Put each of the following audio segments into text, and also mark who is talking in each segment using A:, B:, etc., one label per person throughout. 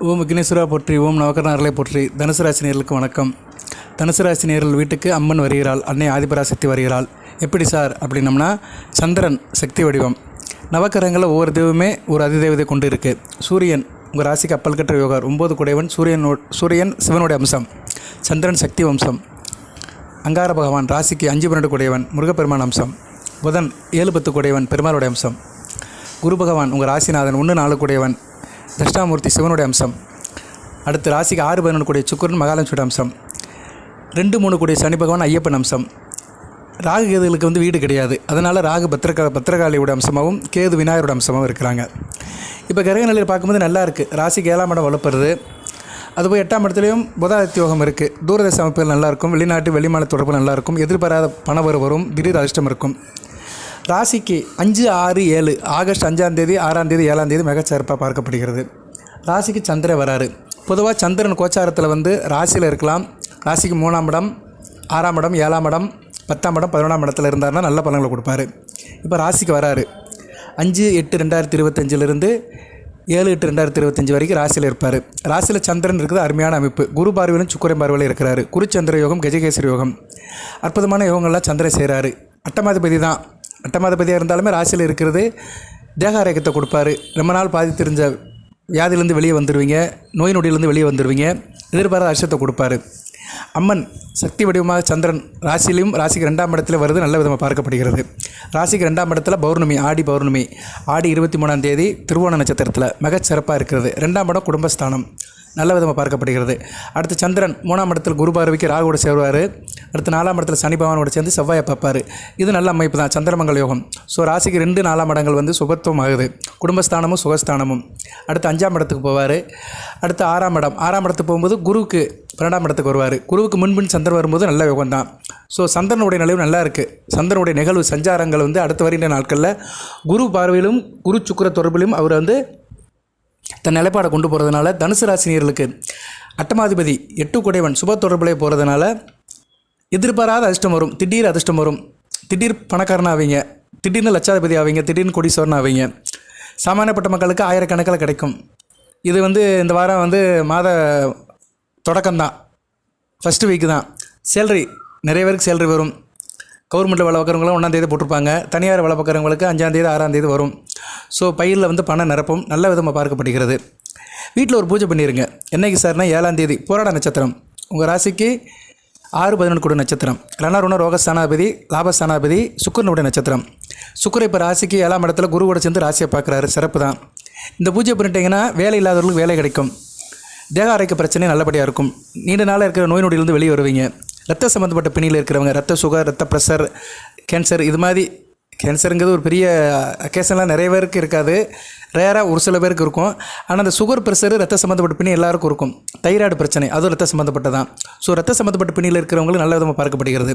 A: ஓம் விக்னேஸ்வரா போற்றி, ஓம் நவகரணாரலை போற்றி. தனுசு ராசி நேயர்களுக்கு வணக்கம். தனுசு ராசி நேயர்கள் வீட்டுக்கு அம்மன் வருகிறாள், அன்னை ஆதிபராசக்தி வருகிறாள். எப்படி சார் அப்படின்னம்னா, சந்திரன் சக்தி வடிவம், நவக்கரங்களில் ஒவ்வொரு தெய்வமே ஒரு அதிதேவதை கொண்டு இருக்குது. சூரியன் உங்கள் ராசிக்கு அப்பல் கற்ற யோகார், 9 குடைவன். சூரியன் சிவனுடைய அம்சம், சந்திரன் சக்தி வம்சம். அங்கார பகவான் ராசிக்கு 5-12 குடையவன், முருகப்பெருமான் அம்சம். புதன் 7-10 குடையவன், பெருமாளுடைய அம்சம். குரு பகவான் உங்கள் ராசிநாதன் 1-4 குடையவன், தட்சிணாமூர்த்தி சிவனுடைய அம்சம். அடுத்து ராசிக்கு 6-11 கூடிய சுக்கிரன் மகாலட்சுமியோட அம்சம். 2-3 கூடிய சனி பகவான் ஐயப்பன் அம்சம். ராகு கேதுகளுக்கு வீடு கிடையாது, அதனால் ராகு பத்திரகாளியோட அம்சமாகவும் கேது விநாயகரோட அம்சமாகவும் இருக்கிறாங்க. இப்போ கிரக நிலையில் பார்க்கும்போது நல்லா இருக்குது. ராசிக்கு 7ஆம் இடம் வலுப்படுறது, அதுபோல் 8ஆம் இடத்துலையும் புதாதித்ய யோகம் இருக்குது. தூரதேச அமைப்புகள் நல்லாயிருக்கும், வெளிநாட்டு வெளிமாநில தொடர்பு நல்லாயிருக்கும், எதிர்பாராத பண வரும், திடீர் அதிர்ஷ்டம் இருக்கும். ராசிக்கு 5, 6, 7 ஆகஸ்ட் 5ஆம் தேதி 6ஆம் தேதி 7ஆம் தேதி மிகச்சிறப்பாக பார்க்கப்படுகிறது. ராசிக்கு சந்திரன் வராரு. பொதுவாக சந்திரன் கோச்சாரத்தில் ராசியில் இருக்கலாம். ராசிக்கு 3ஆம் இடம், 6ஆம் இடம், 7ஆம் இடம், 10ஆம் இடம், 11ஆம் இடத்துல இருந்தார்னா நல்ல பலன்களை கொடுப்பாரு. இப்போ ராசிக்கு வராரு. 5-8-2025 7-8-2025 வரைக்கும் ராசியில் இருப்பார். ராசியில் சந்திரன் இருக்குது, அருமையான அமைப்பு. குரு பார்வையிலும் சுக்கிரன் பார்வையில் இருக்கிறாரு. குருச்சந்திர யோகம், கஜகேசரி யோகம், அற்புதமான யோகங்கள்லாம் சந்திரன் செய்கிறாரு. அட்டமாதிபதி தான். அட்டமாதிபதியாக இருந்தாலுமே ராசியில் இருக்கிறது தேக ஆரோக்கியத்தை கொடுப்பாரு. ரொம்ப நாள் பாதித்திருந்த வியாதியிலேருந்து வெளியே வந்துடுவீங்க, நோய் நொடியிலேருந்து வெளியே வந்துடுவீங்க, எதிர்பாராத அரிசத்தை கொடுப்பாரு. அம்மன் சக்தி வடிவமாக சந்திரன் ராசியிலையும் ராசிக்கு 2ஆம் இடத்துல வருது, நல்ல விதமாக பார்க்கப்படுகிறது. ராசிக்கு 2ஆம் இடத்துல பௌர்ணமி, ஆடி பௌர்ணமி, ஆடி 23ஆம் தேதி திருவோண நட்சத்திரத்தில் மிகச்சிறப்பாக இருக்கிறது. 2ஆம் இடம் குடும்பஸ்தானம், நல்ல விதமாக பார்க்கப்படுகிறது. அடுத்து சந்திரன் 3ஆம் இடத்தில் குரு பார்வைக்கு ராகுவோட சேருவார். அடுத்து 4ஆம் இடத்துல சனி பகவானோட சேர்ந்து செவ்வாயை பார்ப்பார். இது நல்ல அமைப்பு தான், சந்திரமங்கல யோகம். ஸோ ராசிக்கு 2, 4ஆம் இடங்கள் சுபத்துவம் ஆகுது, குடும்பஸ்தானமும் சுகஸ்தானமும். அடுத்து 5ஆம் இடத்துக்கு போவார். அடுத்து 6ஆம் இடம், 6ஆம் இடத்துக்கு போகும்போது குருவுக்கு 12ஆம் இடத்துக்கு வருவார். குருவுக்கு முன்பின் சந்திரன் வரும்போது நல்ல யோகம் தான். ஸோ சந்திரனுடைய நிலைவு நல்லா இருக்குது. சந்திரனுடைய நிகழ்வு சஞ்சாரங்கள் அடுத்து வருகின்ற நாட்களில் குரு பார்வையிலும் குரு சுக்கிர தொடர்பிலும் அவர் தன் நிலைப்பாடை கொண்டு போகிறதுனால தனுசு ராசினியர்களுக்கு அட்டமாதிபதி 8 குடைவன் சுப தொடர்பிலே போகிறதுனால எதிர்பாராத அதிர்ஷ்டம் வரும், திடீர் அதிர்ஷ்டம் வரும், திடீர் பணக்காரன் ஆவீங்க, திடீர்னு லட்சாதிபதி ஆவீங்க, திடீர்னு கோடீஸ்வரன் ஆவீங்க. சாமானியப்பட்ட மக்களுக்கு ஆயிரக்கணக்கில் கிடைக்கும். இது இந்த வாரம் மாத தொடக்கம்தான், ஃபஸ்ட்டு வீக்கு தான். சேலரி நிறைய பேருக்கு சேலரி வரும். கவர்மெண்ட்டில் வேலை பார்க்குறவங்களும் 1ஆம் தேதி போட்டிருப்பாங்க. தனியார் வேலை பார்க்குறவங்களுக்கு 5ஆம் தேதி 6ஆம் தேதி வரும். ஸோ பையில் பணம் நிரப்பும், நல்ல விதமாக பார்க்கப்படுகிறது. வீட்டில் ஒரு பூஜை பண்ணிடுங்க. என்றைக்கு சார்னா 7ஆம் தேதி போராட நட்சத்திரம், உங்கள் ராசிக்கு 6-11 கூட நட்சத்திரம். ரணருண ரோகஸ்தானாதிபதி லாபஸ்தானாதிபதி சுக்கிரனுடைய நட்சத்திரம். சுக்கிரன் இப்போ ராசிக்கு 7ஆம் இடத்துல குருவோட சேர்ந்து ராசியை பார்க்குறாரு, சிறப்பு தான். இந்த பூஜை பண்ணிட்டீங்கன்னா வேலை இல்லாதவர்களுக்கு வேலை கிடைக்கும், தேக ஆரோக்கிய பிரச்சனை நல்லபடியாக இருக்கும், நீண்ட நாளாக இருக்கிற நோய் நொடியிலிருந்து வெளியே வருவீங்க. ரத்த சம்மந்தப்பட்ட பிணியில் இருக்கிறவங்க, ரத்த சுகர், ரத்த ப்ரெஷர், கேன்சர், இது மாதிரி கேன்சருங்கிறது ஒரு பெரிய அக்கேஷன்லாம் நிறைய பேருக்கு இருக்காது, ரேராக ஒரு சில பேருக்கு இருக்கும். ஆனால் அந்த சுகர், ப்ரெஷர், ரத்த சம்மந்தப்பட்ட பிணி எல்லாருக்கும் இருக்கும். தைராய்டு பிரச்சனை அதுவும் ரத்த சம்மந்தப்பட்டதான். ஸோ ரத்த சம்மந்தப்பட்ட பிணியில் இருக்கிறவங்களுக்கு நல்ல விதமாக பார்க்கப்படுகிறது.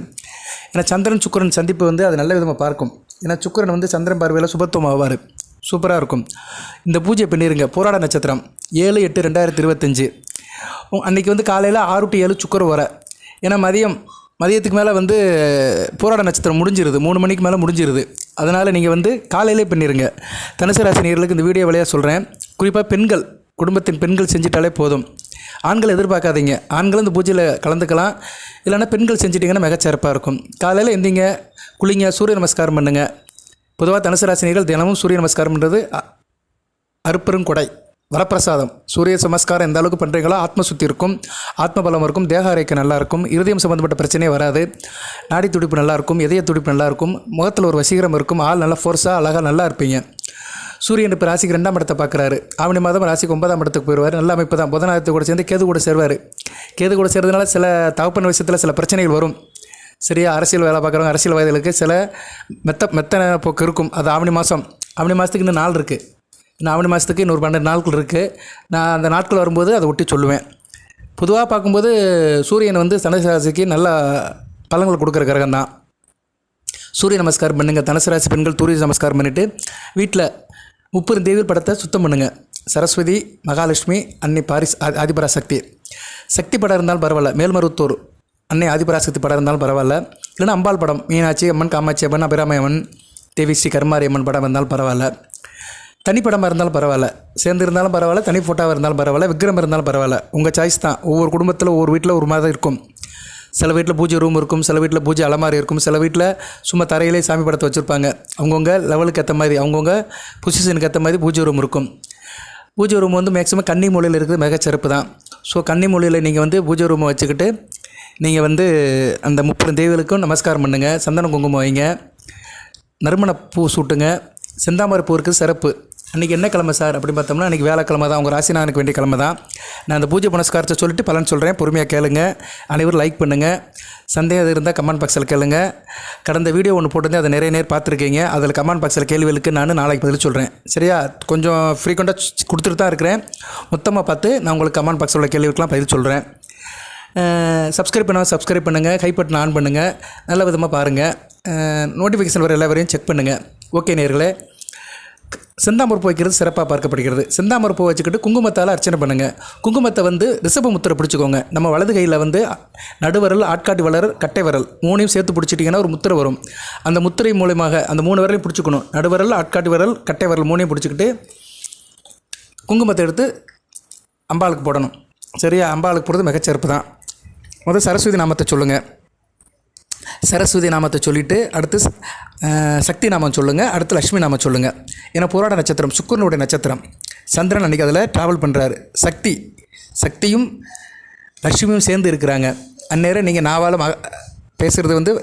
A: ஏன்னா சந்திரன் சுக்கிரன் சந்திப்பு அது நல்ல விதமாக பார்க்கும். ஏன்னா சுக்கிரன் சந்திரன் பார்வையில் சுபத்துவம் ஆவார், சூப்பராக இருக்கும். இந்த பூஜை பண்ணிடுங்க. போராட நட்சத்திரம் 7-8-2025 அன்றைக்கி காலையில் 6 to 7 சுக்கிரன் வர. ஏன்னா மதியத்துக்கு மேலே போராட நட்சத்திரம் முடிஞ்சிருது, 3 மணிக்கு மேலே முடிஞ்சிருது. அதனால் நீங்கள் காலையிலே பண்ணிடுங்க. தனுசு ராசி நேயர்களுக்கு இந்த வீடியோ வழியாக சொல்கிறேன். குறிப்பாக பெண்கள், குடும்பத்தின் பெண்கள் செஞ்சிட்டாலே போதும். ஆண்கள் எதிர்பார்க்காதீங்க. ஆண்களும் இந்த பூஜையில் கலந்துக்கலாம், இல்லைன்னா பெண்கள் செஞ்சிட்டிங்கன்னா மிகச்சிறப்பாக இருக்கும். காலையில் எந்திங்க, குளிங்க, சூரிய நமஸ்காரம் பண்ணுங்கள். பொதுவாக தனுசு ராசி நேயர்கள் தினமும் சூரிய நமஸ்காரம் பண்ணுறது அருப்பெரும் கொடை, வரப்பிரசாதம். சூரிய நமஸ்காரம் எந்த அளவுக்கு பண்ணுறீங்களோ ஆத்ம சுத்தி இருக்கும், ஆத்ம பலம் இருக்கும், தேக ஆரோக்கியம் நல்லாயிருக்கும், இருதயம் சம்மந்தப்பட்ட பிரச்சனையே வராது, நாடி துடிப்பு நல்லாயிருக்கும், இதய துடிப்பு நல்லாயிருக்கும், முகத்தில் ஒரு வசீகரம் இருக்கும், ஆள் நல்லா ஃபோர்ஸாக அழகாக நல்லா இருப்பீங்க. சூரியன் இப்போ ராசிக்கு 2ஆம் இடத்தை பார்க்குறாரு. ஆவணி மாதம் ராசிக்கு 9ஆம் இடத்துக்கு போயிடுவார். நல்ல அமைப்பு தான். புதனாதித்ய கூட சேர்ந்து கேது கூட சேருவார். கேது கூட சேர்றதுனால சில தகப்பன் விஷயத்தில் சில பிரச்சனைகள் வரும். சரியா, அரசியல் வேலை பார்க்குறவங்க, அரசியல்வாதிகளுக்கு சில மெத்தனை போக்கு இருக்கும். அது ஆவணி மாதத்துக்கு இன்னும் நாள் இருக்குது. ஆவணி மாதத்துக்கு இன்னொரு 12 நாட்கள் இருக்குது. நான் அந்த நாட்கள் வரும்போது அதை ஒட்டி சொல்லுவேன். பொதுவாக பார்க்கும்போது சூரியன் தனுசு ராசிக்கு நல்ல பலன்கள் கொடுக்குற கிரகம் தான். சூரிய நமஸ்காரம் பண்ணுங்கள். தனுசு ராசி பெண்கள் சூரிய நமஸ்காரம் பண்ணிவிட்டு வீட்டில் 30 தேவி படத்தை சுத்தம் பண்ணுங்கள். சரஸ்வதி, மகாலட்சுமி, அன்னை ஆதிபராசக்தி சக்தி படம் இருந்தாலும் பரவாயில்ல, மேல்மருவத்தூர் அன்னை ஆதிபராசக்தி படம் இருந்தாலும் பரவாயில்ல, இல்லைன்னா அம்பாள் படம், மீனாட்சி அம்மன், காமாட்சி அம்மன், அபிராமி அம்மன், தேவி ஸ்ரீ கருமாரி அம்மன் படம் இருந்தாலும் பரவாயில்ல. தனிப்படமாக இருந்தாலும் பரவாயில்ல, சேர்ந்து இருந்தாலும் பரவாயில்ல, தனி ஃபோட்டோவாக இருந்தாலும் பரவாயில்ல, விக்கிரம் இருந்தாலும் பரவாயில்ல, உங்கள் சாய்ஸ் தான். ஒவ்வொரு குடும்பத்தில் ஒவ்வொரு வீட்டில் ஒரு மாதிரி இருக்கும். சில வீட்டில் பூஜை ரூம் இருக்கும், சில வீட்டில் பூஜை அலமாரி இருக்கும், சில வீட்டில் சும்மா தரையிலே சாமி படத்தை வச்சுருப்பாங்க. அவங்கவுங்க லெவலுக்கு ஏற்ற மாதிரி, அவங்கவுங்க பொசிஷனுக்கு ஏற்ற மாதிரி பூஜை ரூம் இருக்கும். பூஜை ரூம் வந்து மேக்ஸிமம் கன்னி மூலையில் இருக்குது, மிகச்சிறப்பு தான். ஸோ கன்னி மூலையில் நீங்கள் வந்து பூஜை ரூமை வச்சுக்கிட்டு நீங்கள் வந்து அந்த 30 தேவிகளுக்கும் நமஸ்காரம் பண்ணுங்கள். சந்தனம் குங்குமம் வைங்க, நறுமண பூ சூட்டுங்க. செந்தாமரை பூ இருக்குது சிறப்பு. அன்றைக்கி என்ன கிழமை சார் அப்படின்னு பார்த்தோம்னா, அன்றைக்கி வேலைக்கிழமை தான், உங்கள் ராசிநாதனுக்கு வேண்டிய கிழமை தான். நான் அந்த பூஜை புனஸ்காரத்தை சொல்லிட்டு பலன் சொல்கிறேன், பொறுமையாக கேளுங்க. அனைவரும் லைக் பண்ணுங்கள். சந்தேகம் இருந்தால் கமெண்ட் பாக்ஸில் கேளுங்க. கடந்த வீடியோ ஒன்று போட்டிருந்தேன், அதை நிறைய நேரம் பார்த்துருக்கீங்க. அதில் கமெண்ட் பாக்ஸில் கேள்விகளுக்கு நான் நாளைக்கு பதில் சொல்கிறேன். சரியா? கொஞ்சம் ஃப்ரீக்வெண்ட்டாக கொடுத்துட்டு தான் இருக்கிறேன். மொத்தமாக பார்த்து நான் உங்களுக்கு கமெண்ட் பாக்ஸில் உள்ள கேள்விகளுக்கெலாம் பதில் சொல்கிறேன். சப்ஸ்கிரைப் பண்ணால் சப்ஸ்கிரைப் பண்ணுங்கள், கைப்பட்டனை ஆன் பண்ணுங்கள், நல்ல விதமாக பாருங்கள். நோட்டிஃபிகேஷன் வர எல்லா வரையும் செக் பண்ணுங்கள். ஓகே நேயர்களே, செந்தாமரை பூ வைக்கிறது சிறப்பாக பார்க்கப்படுகிறது. செந்தாமரை பூ வச்சுக்கிட்டு குங்குமத்தால் அர்ச்சனை பண்ணுங்கள். குங்குமத்தை வந்து ரிஷப முத்திரை பிடிச்சிக்கோங்க. நம்ம வலது கையில் வந்து நடுவரல், ஆட்காட்டி விரல், கட்டை விரல் 3ஐயும் சேர்த்து பிடிச்சிட்டிங்கன்னா ஒரு முத்திரை வரும். அந்த முத்திரை மூலமாக அந்த 3 விரலையும் பிடிச்சிக்கணும். நடுவரல், ஆட்காட்டி விரல், கட்டை விரல் 3ஐயும் பிடிச்சிக்கிட்டு குங்குமத்தை எடுத்து அம்பாளுக்கு போடணும். சரியா? அம்பாளுக்கு போடுறது மிகச்சிறப்பு தான். முதல் சரஸ்வதி நாமத்தை சொல்லுங்கள். சரஸ்வதி நாமத்தை சொல்லிவிட்டு அடுத்து சக்தி நாமம் சொல்லுங்கள், அடுத்து லக்ஷ்மி நாமம் சொல்லுங்கள். ஏன்னா போராட நட்சத்திரம் சுக்கிரனுடைய நட்சத்திரம். சந்திரன் அன்றைக்கி அதில் ட்ராவல் பண்ணுறாரு. சக்தியும் லக்ஷ்மியும் சேர்ந்து இருக்கிறாங்க. அந்நேரம் நீங்கள் நாவால் பேசுகிறது வந்து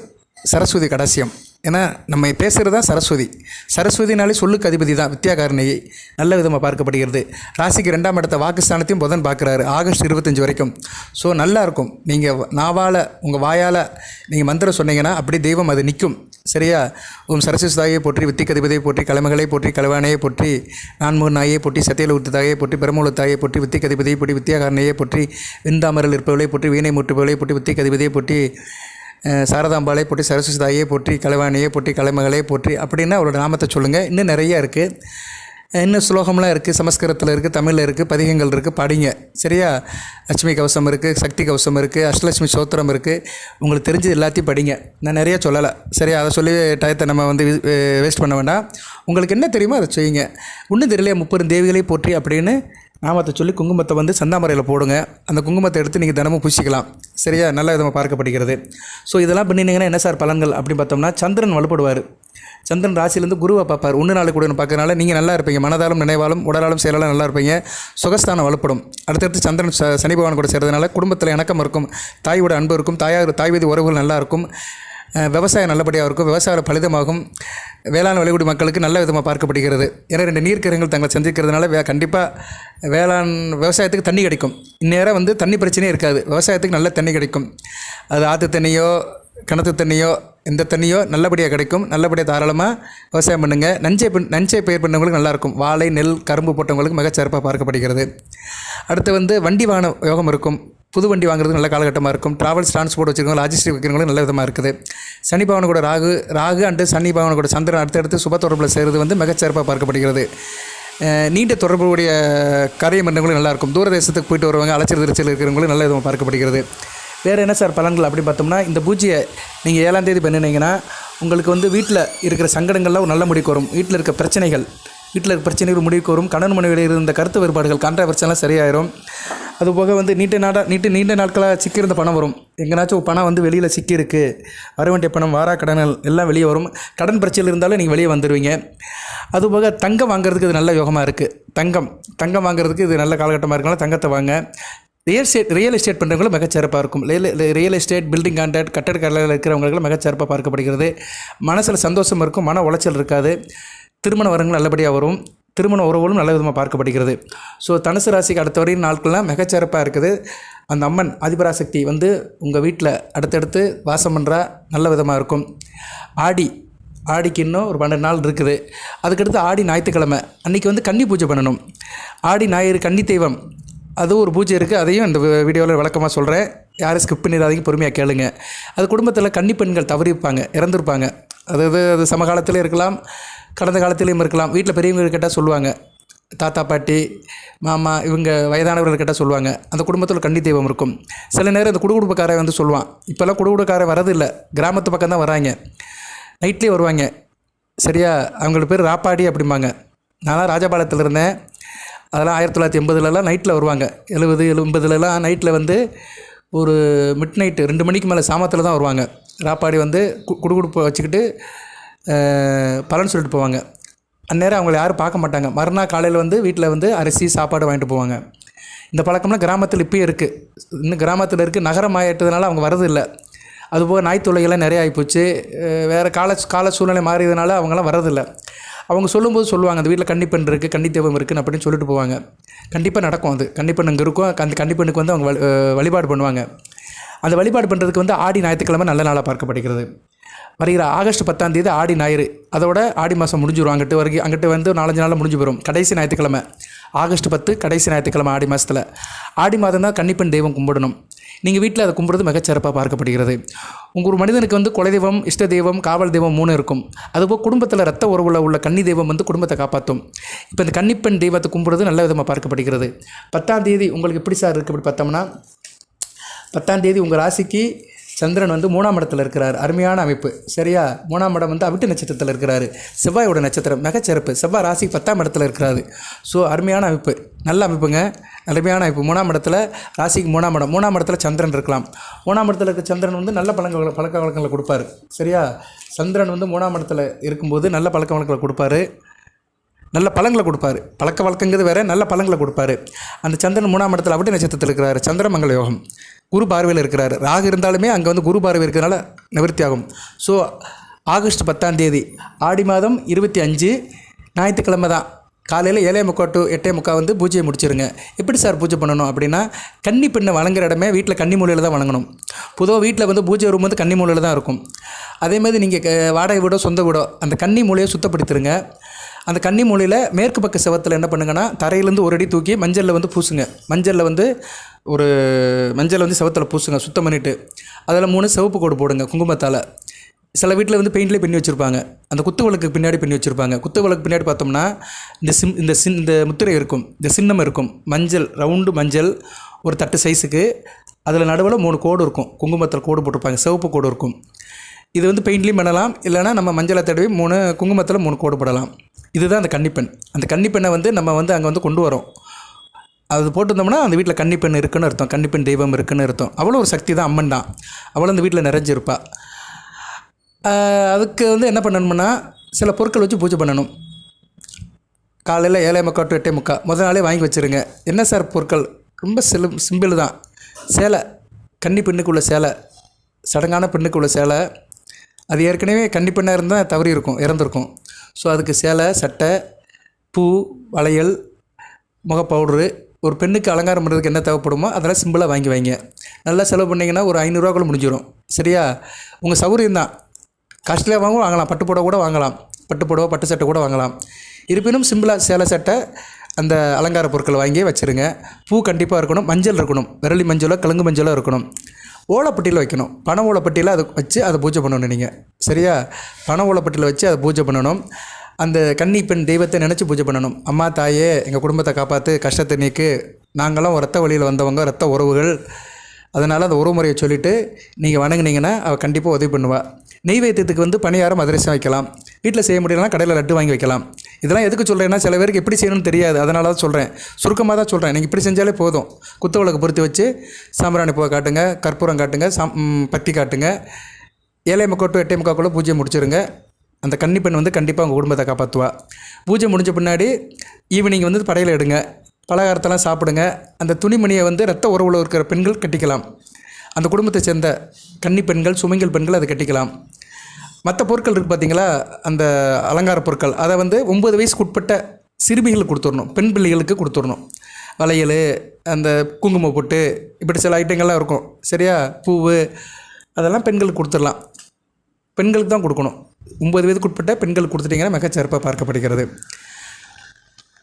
A: சரஸ்வதி கடாசியம். ஏன்னா நம்ம பேசுகிறது தான் சரஸ்வதினாலே சொல்லுக்கு அதிபதி தான், வித்யாகாரணியை நல்ல விதமாக பார்க்கப்படுகிறது. ராசிக்கு 2ஆம் இடத்த வாக்குஸ்தானத்தையும் புதன் பார்க்குறாரு ஆகஸ்ட் 25 வரைக்கும். ஸோ நல்லாயிருக்கும். நீங்கள் நாவால் உங்கள் வாயால் நீங்கள் மந்திரம் சொன்னீங்கன்னா அப்படி தெய்வம் அது நிற்கும். சரியா? ஓம் சரஸ்வதி தாயை போற்றி, வித்திக்கு அதிபதியை போற்றி, கலைமகளை போற்றி, கலவானையை போற்றி, நான்முக நாயை போற்றி, சத்தியல உத்து தாயை போற்றி, பிரமூல தாயை போற்றி, வித்திக்கு அதிபதியை போற்றி, வித்யாகாரணியை போற்றி, விந்தாமரில் இருப்பவளை போற்றி, வீணை மூட்டுபவளை போற்றி, வித்திக்கு அதிபதியை போற்றி, சாரதாம்பாளை போற்றி, சரஸ்வதி தாயை போற்றி, கலைவாணியை போற்றி, கலைமகளை போற்றி அப்படின்னு அவரோட நாமத்தை சொல்லுங்கள். இன்னும் நிறையா இருக்குது. இன்னும் ஸ்லோகம்லாம் இருக்குது, சமஸ்கிருதத்தில் இருக்குது, தமிழில் இருக்குது, பதிகங்கள் இருக்குது, படிங்க. சரியா? லட்சுமி கவசம் இருக்குது, சக்தி கவசம் இருக்குது, அஷ்டலட்சுமி சோத்திரம் இருக்குது. உங்களுக்கு தெரிஞ்சது எல்லாத்தையும் படிங்க. நான் நிறையா சொல்லலை. சரியா? அதை சொல்லி டயத்தை நம்ம வந்து வேஸ்ட் பண்ண வேண்டாம். உங்களுக்கு என்ன தெரியுமோ அதை செய்யுங்க. இன்னும் தெரியலையா 30 தேவிகளை போற்றி அப்படின்னு நாமத்தை சொல்லி குங்குமத்தை வந்து சந்தாமரையில் போடுங்க. அந்த குங்குமத்தை எடுத்து நீங்கள் தினமும் பூசிக்கலாம். சரியா? நல்ல விதமாக பார்க்கப்படுகிறது. ஸோ இதெல்லாம் பண்ணினீங்கன்னா என்ன சார் பலன்கள் அப்படின்னு பார்த்தோம்னா, சந்திரன் வலுப்படுவார். சந்திரன் ராசியிலேருந்து குருவை பார்ப்பார். 1 நாள் கூட பார்க்கறனால நீங்கள் நல்லா இருப்பீங்க. மனதாலும் நினைவாலும் உடலாலும் செயலாலும் நல்லா இருப்பீங்க. சுகஸ்தானம் வலுப்படும். அடுத்தடுத்து சந்திரன் சனி பகவான் கூட சேர்றதுனால குடும்பத்தில் இணக்கம் இருக்கும், தாயோட அன்பு இருக்கும், தாய் வீதி உறவுகள் நல்லா இருக்கும், விவசாயம் நல்லபடியாக இருக்கும், விவசாயம் பலிதமாகும், வேளாண் விளைகுடி மக்களுக்கு நல்ல விதமாக பார்க்கப்படுகிறது. ஏன்னா 2 நீர்க்கிரகங்கள் தங்களை சந்திக்கிறதுனால கண்டிப்பாக விவசாயத்துக்கு தண்ணி கிடைக்கும். இந்நேரம் வந்து தண்ணி பிரச்சனையே இருக்காது. விவசாயத்துக்கு நல்ல தண்ணி கிடைக்கும். அது ஆற்று தண்ணியோ கிணத்து தண்ணியோ எந்த தண்ணியோ நல்லபடியாக கிடைக்கும். நல்லபடியாக தாராளமாக விவசாயம் பண்ணுங்கள். நஞ்சை பயிர் பண்ணவங்களுக்கு நல்லாயிருக்கும். வாழை, நெல், கரும்பு போட்டவங்களுக்கு மிகச்சிறப்பாக பார்க்கப்படுகிறது. அடுத்து வந்து வண்டி வாகன யோகம் இருக்கும். புது வண்டி வாங்குறது நல்ல காலகட்டமாக இருக்கும். ட்ராவல்ஸ் டிரான்ஸ்போர்ட் வச்சுருக்கவங்க, லாஜிஸ்டிக் வைக்கிறவங்களும் நல்ல விதமாக இருக்குது. சனி பகவான் கூட ராகு அண்டு சனி பகவான் கூட சந்திரன் அடுத்தடுத்து சுப தொடர்பில் சேருவது வந்து மிகச்சிறப்பாக பார்க்கப்படுகிறது. நீண்ட தொடர்புடைய காரியம் பண்ணவங்களும் நல்லாயிருக்கும். தூரதேசத்துக்கு போயிட்டு வருவாங்க, அலைச்சல் திருச்சல் இருக்கிறவங்களும் நல்ல விதமாக பார்க்கப்படுகிறது. வேறு என்ன சார் பலன்கள் அப்படின்னு பார்த்தோம்னா, இந்த பூஜையை நீங்கள் 7ஆம் தேதி பண்ணினீங்கன்னா உங்களுக்கு வந்து வீட்டில் இருக்கிற சங்கடங்கள்லாம் ஒரு நல்ல முடிவுக்கு வரும். வீட்டில் இருக்க பிரச்சனைகள் முடிவுக்கு வரும். கணவன் மனைவியில் இருந்த கருத்து வேறுபாடுகள் கான்ட்ராவர்சியெல்லாம் சரியாயிரும். அதுபோக வந்து நீண்ட நாட்களாக சிக்கியிருந்த பணம் வரும். எங்கேனாச்சும் பணம் வந்து வெளியில் சிக்கியிருக்கு, வர வேண்டிய பணம், வாரா கடன்கள் எல்லாம் வெளியே வரும். கடன் பிரச்சனையில் இருந்தாலும் நீங்கள் வெளியே வந்துடுவீங்க. அதுபோக தங்கம் வாங்குறதுக்கு இது நல்ல யோகமாக இருக்குது. தங்கம் வாங்குறதுக்கு இது நல்ல காலகட்டமாக இருக்கனால தங்கத்தை வாங்க. ரியல் எஸ்டேட் பண்ணுறவங்களும் மிகச்சிறப்பாக இருக்கும். ரியல் எஸ்டேட், பில்டிங் கான்ட்ராக்ட், கட்டட கலையில் இருக்கிறவங்களுக்கும் மிகச்சிறப்பாக பார்க்கப்படுகிறது. மனசில் சந்தோஷம் இருக்கும், மன உளைச்சல் இருக்காது. திருமண வரங்கள் நல்லபடியாக வரும். திருமண உறவுகளும் நல்ல விதமாக பார்க்கப்படுகிறது. ஸோ தனுசு ராசிக்கு அடுத்த வரையும் நாட்கள்லாம் மிகச்சிறப்பாக இருக்குது. அந்த அம்மன் ஆதிபராசக்தி வந்து உங்கள் வீட்டில் அடுத்தடுத்து வாசம் பண்ணுறா நல்ல விதமாக இருக்கும். ஆடிக்கு இன்னும் ஒரு 12 நாள் இருக்குது. அதுக்கடுத்து ஆடி ஞாயிற்றுக்கிழமை அன்றைக்கி வந்து கன்னி பூஜை பண்ணணும். ஆடி ஞாயிறு கன்னி தெய்வம் அது ஒரு பூஜை இருக்குது. அதையும் இந்த வீடியோவில் விளக்கமாக சொல்கிறேன். யாரும் ஸ்கிப் பண்ணிடாதீங்க, பொறுமையாக கேளுங்க. அது குடும்பத்தில் கன்னி பெண்கள் தவறிப்பாங்க, இறந்துருப்பாங்க. அது சமகாலத்திலே இருக்கலாம், கடந்த காலத்திலையும் இருக்கலாம். வீட்டில் பெரியவங்க கேட்டால் சொல்லுவாங்க, தாத்தா பாட்டி மாமா இவங்க வயதானவர்கள் கேட்டால் சொல்லுவாங்க. அந்த குடும்பத்தில் கன்னி தெய்வம் இருக்கும். சில நேரம் இந்த குடுகுடுப்புக்காரன் வந்து சொல்லுவான். இப்போல்லாம் குடுகுடுக்காரன் வரதில்லை, கிராமத்து பக்கம் தான் வராங்க, நைட்லேயே வருவாங்க. சரியா? அவங்களோட பேர் ராப்பாடி அப்படிம்பாங்க. நான்லாம் ராஜபாளையத்தில் இருந்தேன். அதெல்லாம் 1980லலாம் நைட்டில் வருவாங்க. 70 80லலாம் நைட்டில் வந்து ஒரு மிட் நைட்டு 2 மணிக்கு மேலே சாமத்தில் தான் வருவாங்க. ராப்பாடி வந்து குடுகுடுப்பை வச்சுக்கிட்டு பலன்னு சொல்லிட்டு போவாங்க. அந்நேரம் அவங்கள யாரும் பார்க்க மாட்டாங்க. மறுநாள் காலையில் வந்து வீட்டில் வந்து அரிசி சாப்பாடு வாங்கிட்டு போவாங்க. இந்த பழக்கம்லாம் கிராமத்தில் இப்போயும் இருக்குது. இன்னும் கிராமத்தில் இருக்குது. நகரம் ஆகிட்டதுனால அவங்க வரதில்லை. அதுபோக நாய் தொல்லைகள்லாம் நிறைய ஆகிப்போச்சு. வேறு கால சூழ்நிலை மாறியதுனால அவங்களாம் வரதில்லை. அவங்க சொல்லும்போது சொல்லுவாங்க, அந்த வீட்டில் கன்னிப்பெண் இருக்குது, கன்னி தெய்வம் இருக்குன்னு அப்படின்னு சொல்லிட்டு போவாங்க. கண்டிப்பாக நடக்கும். அது கன்னிப்பெண் அங்கே இருக்கும். அந்த கன்னிப்பெண்ணுக்கு வந்து அவங்க வழிபாடு பண்ணுவாங்க. அந்த வழிபாடு பண்ணுறதுக்கு வந்து ஆடி ஞாயிற்றுக்கிழமை நல்ல நாளாக பார்க்கப்படுகிறது. வருகிற ஆகஸ்ட் 10ஆம் தேதி ஆடி ஞாயிறு. அதோட ஆடி மாதம் முடிஞ்சிடும். அங்கிட்டு வந்து 4-5 நாளில் முடிஞ்சு போயிடும். கடைசி ஞாயிற்றுக்கிழமை ஆகஸ்ட் 10 கடைசி ஞாயிற்றுக்கிழமை ஆடி மாதத்தில். ஆடி மாதம் தான் கன்னிப்பெண் தெய்வம் கும்பிடணும். நீங்கள் வீட்டில் அதை கும்பிட்றது மிகச்சிறப்பாக பார்க்கப்படுகிறது. உங்கள் ஒரு மனிதனுக்கு வந்து குலதெய்வம், இஷ்ட தெய்வம், காவல் தெய்வம் 3 இருக்கும். அதுபோல் குடும்பத்தில் ரத்த உறவுல உள்ள கன்னி தெய்வம் வந்து குடும்பத்தை காப்பாற்றும். இப்போ இந்த கன்னிப்பெண் தெய்வத்தை கும்பிட்றது நல்ல விதமாக பார்க்கப்படுகிறது. 10ஆம் தேதி உங்களுக்கு எப்படி சார் இருக்குது? இப்படி பார்த்தோம்னா 10ஆம் தேதி உங்கள் ராசிக்கு சந்திரன் வந்து 3ஆம் இடத்துல இருக்கிறார். அருமையான அமைப்பு. சரியா? 3ஆம் இடம் வந்து அவிட்ட நட்சத்திரத்தில் இருக்கிறாரு. செவ்வாயோட நட்சத்திரம் மிகச்சிறப்பு. செவ்வாய் ராசிக்கு 10ஆம் இடத்துல இருக்கிறாரு. ஸோ அருமையான அமைப்பு, நல்ல அமைப்புங்க, அருமையான அமைப்பு. 3ஆம் இடத்துல ராசிக்கு 3ஆம் இடம். 3ஆம் இடத்துல சந்திரன் இருக்கலாம். 3ஆம் இடத்துல இருக்க சந்திரன் வந்து நல்ல பழக்க வழக்கங்களை கொடுப்பாரு. சரியா? சந்திரன் வந்து 3ஆம் இடத்துல இருக்கும்போது நல்ல பழக்க வழக்கங்களை கொடுப்பாரு, நல்ல பழங்களை கொடுப்பாரு. பழக்க வழக்கங்கிறது வேறு, நல்ல பழங்களை கொடுப்பாரு. அந்த சந்திரன் 3ஆம் இடத்துல அவிட்ட நட்சத்திரத்தில் இருக்கிறாரு. சந்திரமங்கல யோகம். குரு பார்வையில் இருக்கிறாரு. ராகு இருந்தாலுமே அங்கே வந்து குரு பார்வை இருக்கிறதுனால நிவர்த்தி ஆகும். ஸோ ஆகஸ்ட் 10ஆம் தேதி ஆடி மாதம் 25 ஞாயிற்றுக்கிழமை தான். காலையில் 7:45 to 8:45 வந்து பூஜையை முடிச்சிருங்க. எப்படி சார் பூஜை பண்ணணும் அப்படின்னா, கன்னி பெண்ணை வழங்குற இடமே வீட்டில் கன்னி மூலையில் தான் வழங்கணும். பொதுவாக வீட்டில் வந்து பூஜை ரூம் வந்து கன்னி மூலையில் தான் இருக்கும். அதேமாதிரி நீங்கள் வாடகை வீடோ சொந்த வீடோ அந்த கன்னி மூலையை சுத்தப்படுத்திடுங்க. அந்த கன்னி மூலையில் மேற்கு பக்க செவத்தில் என்ன பண்ணுங்கன்னா, தரையிலேருந்து ஒரு அடி தூக்கி மஞ்சளில் வந்து பூசுங்க. மஞ்சளில் வந்து மஞ்சளை வந்து செவத்தில் பூசுங்க சுத்தம் பண்ணிவிட்டு. அதில் 3 சிவப்பு கோடு போடுங்க குங்குமத்தால். சில வீட்டில் வந்து பெயிண்ட்லேயே பண்ணி வச்சுருப்பாங்க. அந்த குத்து விளக்கு பின்னாடி பண்ணி வச்சுருப்பாங்க. குத்து விளக்கு பின்னாடி பார்த்தோம்னா இந்த முத்திரை இருக்கும், இந்த சின்னம் இருக்கும். மஞ்சள், ரவுண்டு மஞ்சள் ஒரு தட்டு சைஸுக்கு. அதில் நடுவில் 3 கோடு இருக்கும். குங்குமத்தில் கோடு போட்டிருப்பாங்க, சிவப்பு கோடு இருக்கும். இது வந்து பெயிண்ட்லேயும் பண்ணலாம், இல்லைனா நம்ம மஞ்சளை தடவி 3 குங்குமத்தில் 3 கோடு போடலாம். இதுதான் அந்த கன்னிப்பெண். அந்த கன்னிப்பெண்ணை வந்து நம்ம வந்து அங்கே வந்து கொண்டு வரோம். அது போட்டிருந்தோம்னா அந்த வீட்டில் கன்னிப்பெண் இருக்குன்னு அர்த்தம், கன்னிப்பெண் தெய்வம் இருக்குன்னு அர்த்தம். அவ்வளோ ஒரு சக்தி தான், அம்மன் தான். அவ்வளோ அந்த வீட்டில் நிறைஞ்சிருப்பா. அதுக்கு வந்து என்ன பண்ணணும்னா, சில பொருட்கள் வச்சு பூஜை பண்ணணும். காலையில் 7:45 to 8:45 முதல் நாளே வாங்கி வச்சுருங்க. என்ன சார் பொருட்கள்? ரொம்ப சிம்பிள் தான். சேலை, கன்னி பெண்ணுக்குள்ள சேலை, சடங்கான பெண்ணுக்குள்ள சேலை. அது ஏற்கனவே கன்னி பெண்ணாக இருந்தால் தவறி இருக்கும், இறந்துருக்கும். ஸோ அதுக்கு சேலை, சட்டை, பூ, வளையல், முக பவுட்ரு. ஒரு பெண்ணுக்கு அலங்காரம் பண்ணுறதுக்கு என்ன தேவைப்படுமோ அதெல்லாம் சிம்பிளாக வாங்கி வைங்க. நல்லா செலவு பண்ணிங்கன்னா ஒரு 500 ரூபாக்குள்ள முடிஞ்சிடும். சரியா? உங்கள் சௌகரியம் தான். காஸ்ட்லியாக வாங்கலாம், பட்டு புடவை கூட வாங்கலாம், பட்டு புடவை, பட்டு சட்டை கூட வாங்கலாம். இருப்பினும் சிம்பிளாக சேலை, சட்டை, அந்த அலங்கார பொருட்களை வாங்கி வச்சுருங்க. பூ கண்டிப்பாக இருக்கணும், மஞ்சள் இருக்கணும், விரலி மஞ்சளோ கிழங்கு மஞ்சளோ இருக்கணும். ஓலைப்பட்டியில் வைக்கணும். பண ஓலைப்பட்டியில் அதை வச்சு அதை பூஜை பண்ணணும் நீங்கள். சரியா? பண ஓலைப்பட்டியில் வச்சு அதை பூஜை பண்ணணும். அந்த கன்னி பெண் தெய்வத்தை நினச்சி பூஜை பண்ணணும். அம்மா தாயே, எங்கள் குடும்பத்தை காப்பாற்று, கஷ்டத்தை நீக்கு, நாங்களாம் ரத்த வழியில் வந்தவங்க, ரத்த உறவுகள். அதனால் அந்த உறவுமுறையை சொல்லிவிட்டு நீங்கள் வணங்குனீங்கன்னா அவள் கண்டிப்பாக உதவி பண்ணுவாள். நெய்வேத்தியத்துக்கு வந்து பணியாரம், அதிரசம் வைக்கலாம். வீட்டில் செய்ய முடியலன்னா கடையில் லட்டு வாங்கி வைக்கலாம். இதெல்லாம் எதுக்கு சொல்கிறேன்னா, சில பேருக்கு எப்படி செய்யணும்னு தெரியாது. அதனால தான் சொல்கிறேன், சுருக்கமாக தான் சொல்கிறேன். நீங்கள் இப்படி செஞ்சாலே போதும். குத்து விளக்கு பொருத்தி வச்சு சாம்பிராணி பூவை காட்டுங்க, கற்பூரம் காட்டுங்க, பத்தி காட்டுங்க. 7:45 to 8:45 பூஜையை முடிச்சிருங்க. அந்த கன்னிப்பெண் வந்து கண்டிப்பாக உங்கள் குடும்பத்தை காப்பாற்றுவா. பூஜை முடிஞ்ச பின்னாடி ஈவினிங் வந்து படையில் எடுங்க, பலகாரத்தெல்லாம் சாப்பிடுங்க. அந்த துணிமணியை வந்து ரத்த உறவில் இருக்கிற பெண்கள் கட்டிக்கலாம். அந்த குடும்பத்தை சேர்ந்த கன்னி பெண்கள், சுமங்கல் பெண்கள் அதை கட்டிக்கலாம். மற்ற பொருட்கள் இருக்குது பார்த்தீங்களா, அந்த அலங்கார பொருட்கள், அதை வந்து 9 வயசுக்கு உட்பட்ட சிறுமிகளுக்கு கொடுத்துடணும், பெண் பிள்ளைகளுக்கு கொடுத்துடணும். வளையல், அந்த குங்குமம் பொட்டு, இப்படி சில ஐட்டங்கள்லாம் இருக்கும். சரியா? பூவு, அதெல்லாம் பெண்களுக்கு கொடுத்துடலாம். பெண்களுக்கு தான் கொடுக்கணும். 9 வயதுக்கு உட்பட்ட பெண்களுக்கு கொடுத்துட்டிங்கன்னா மிகச்சிறப்பாக பார்க்கப்படுகிறது.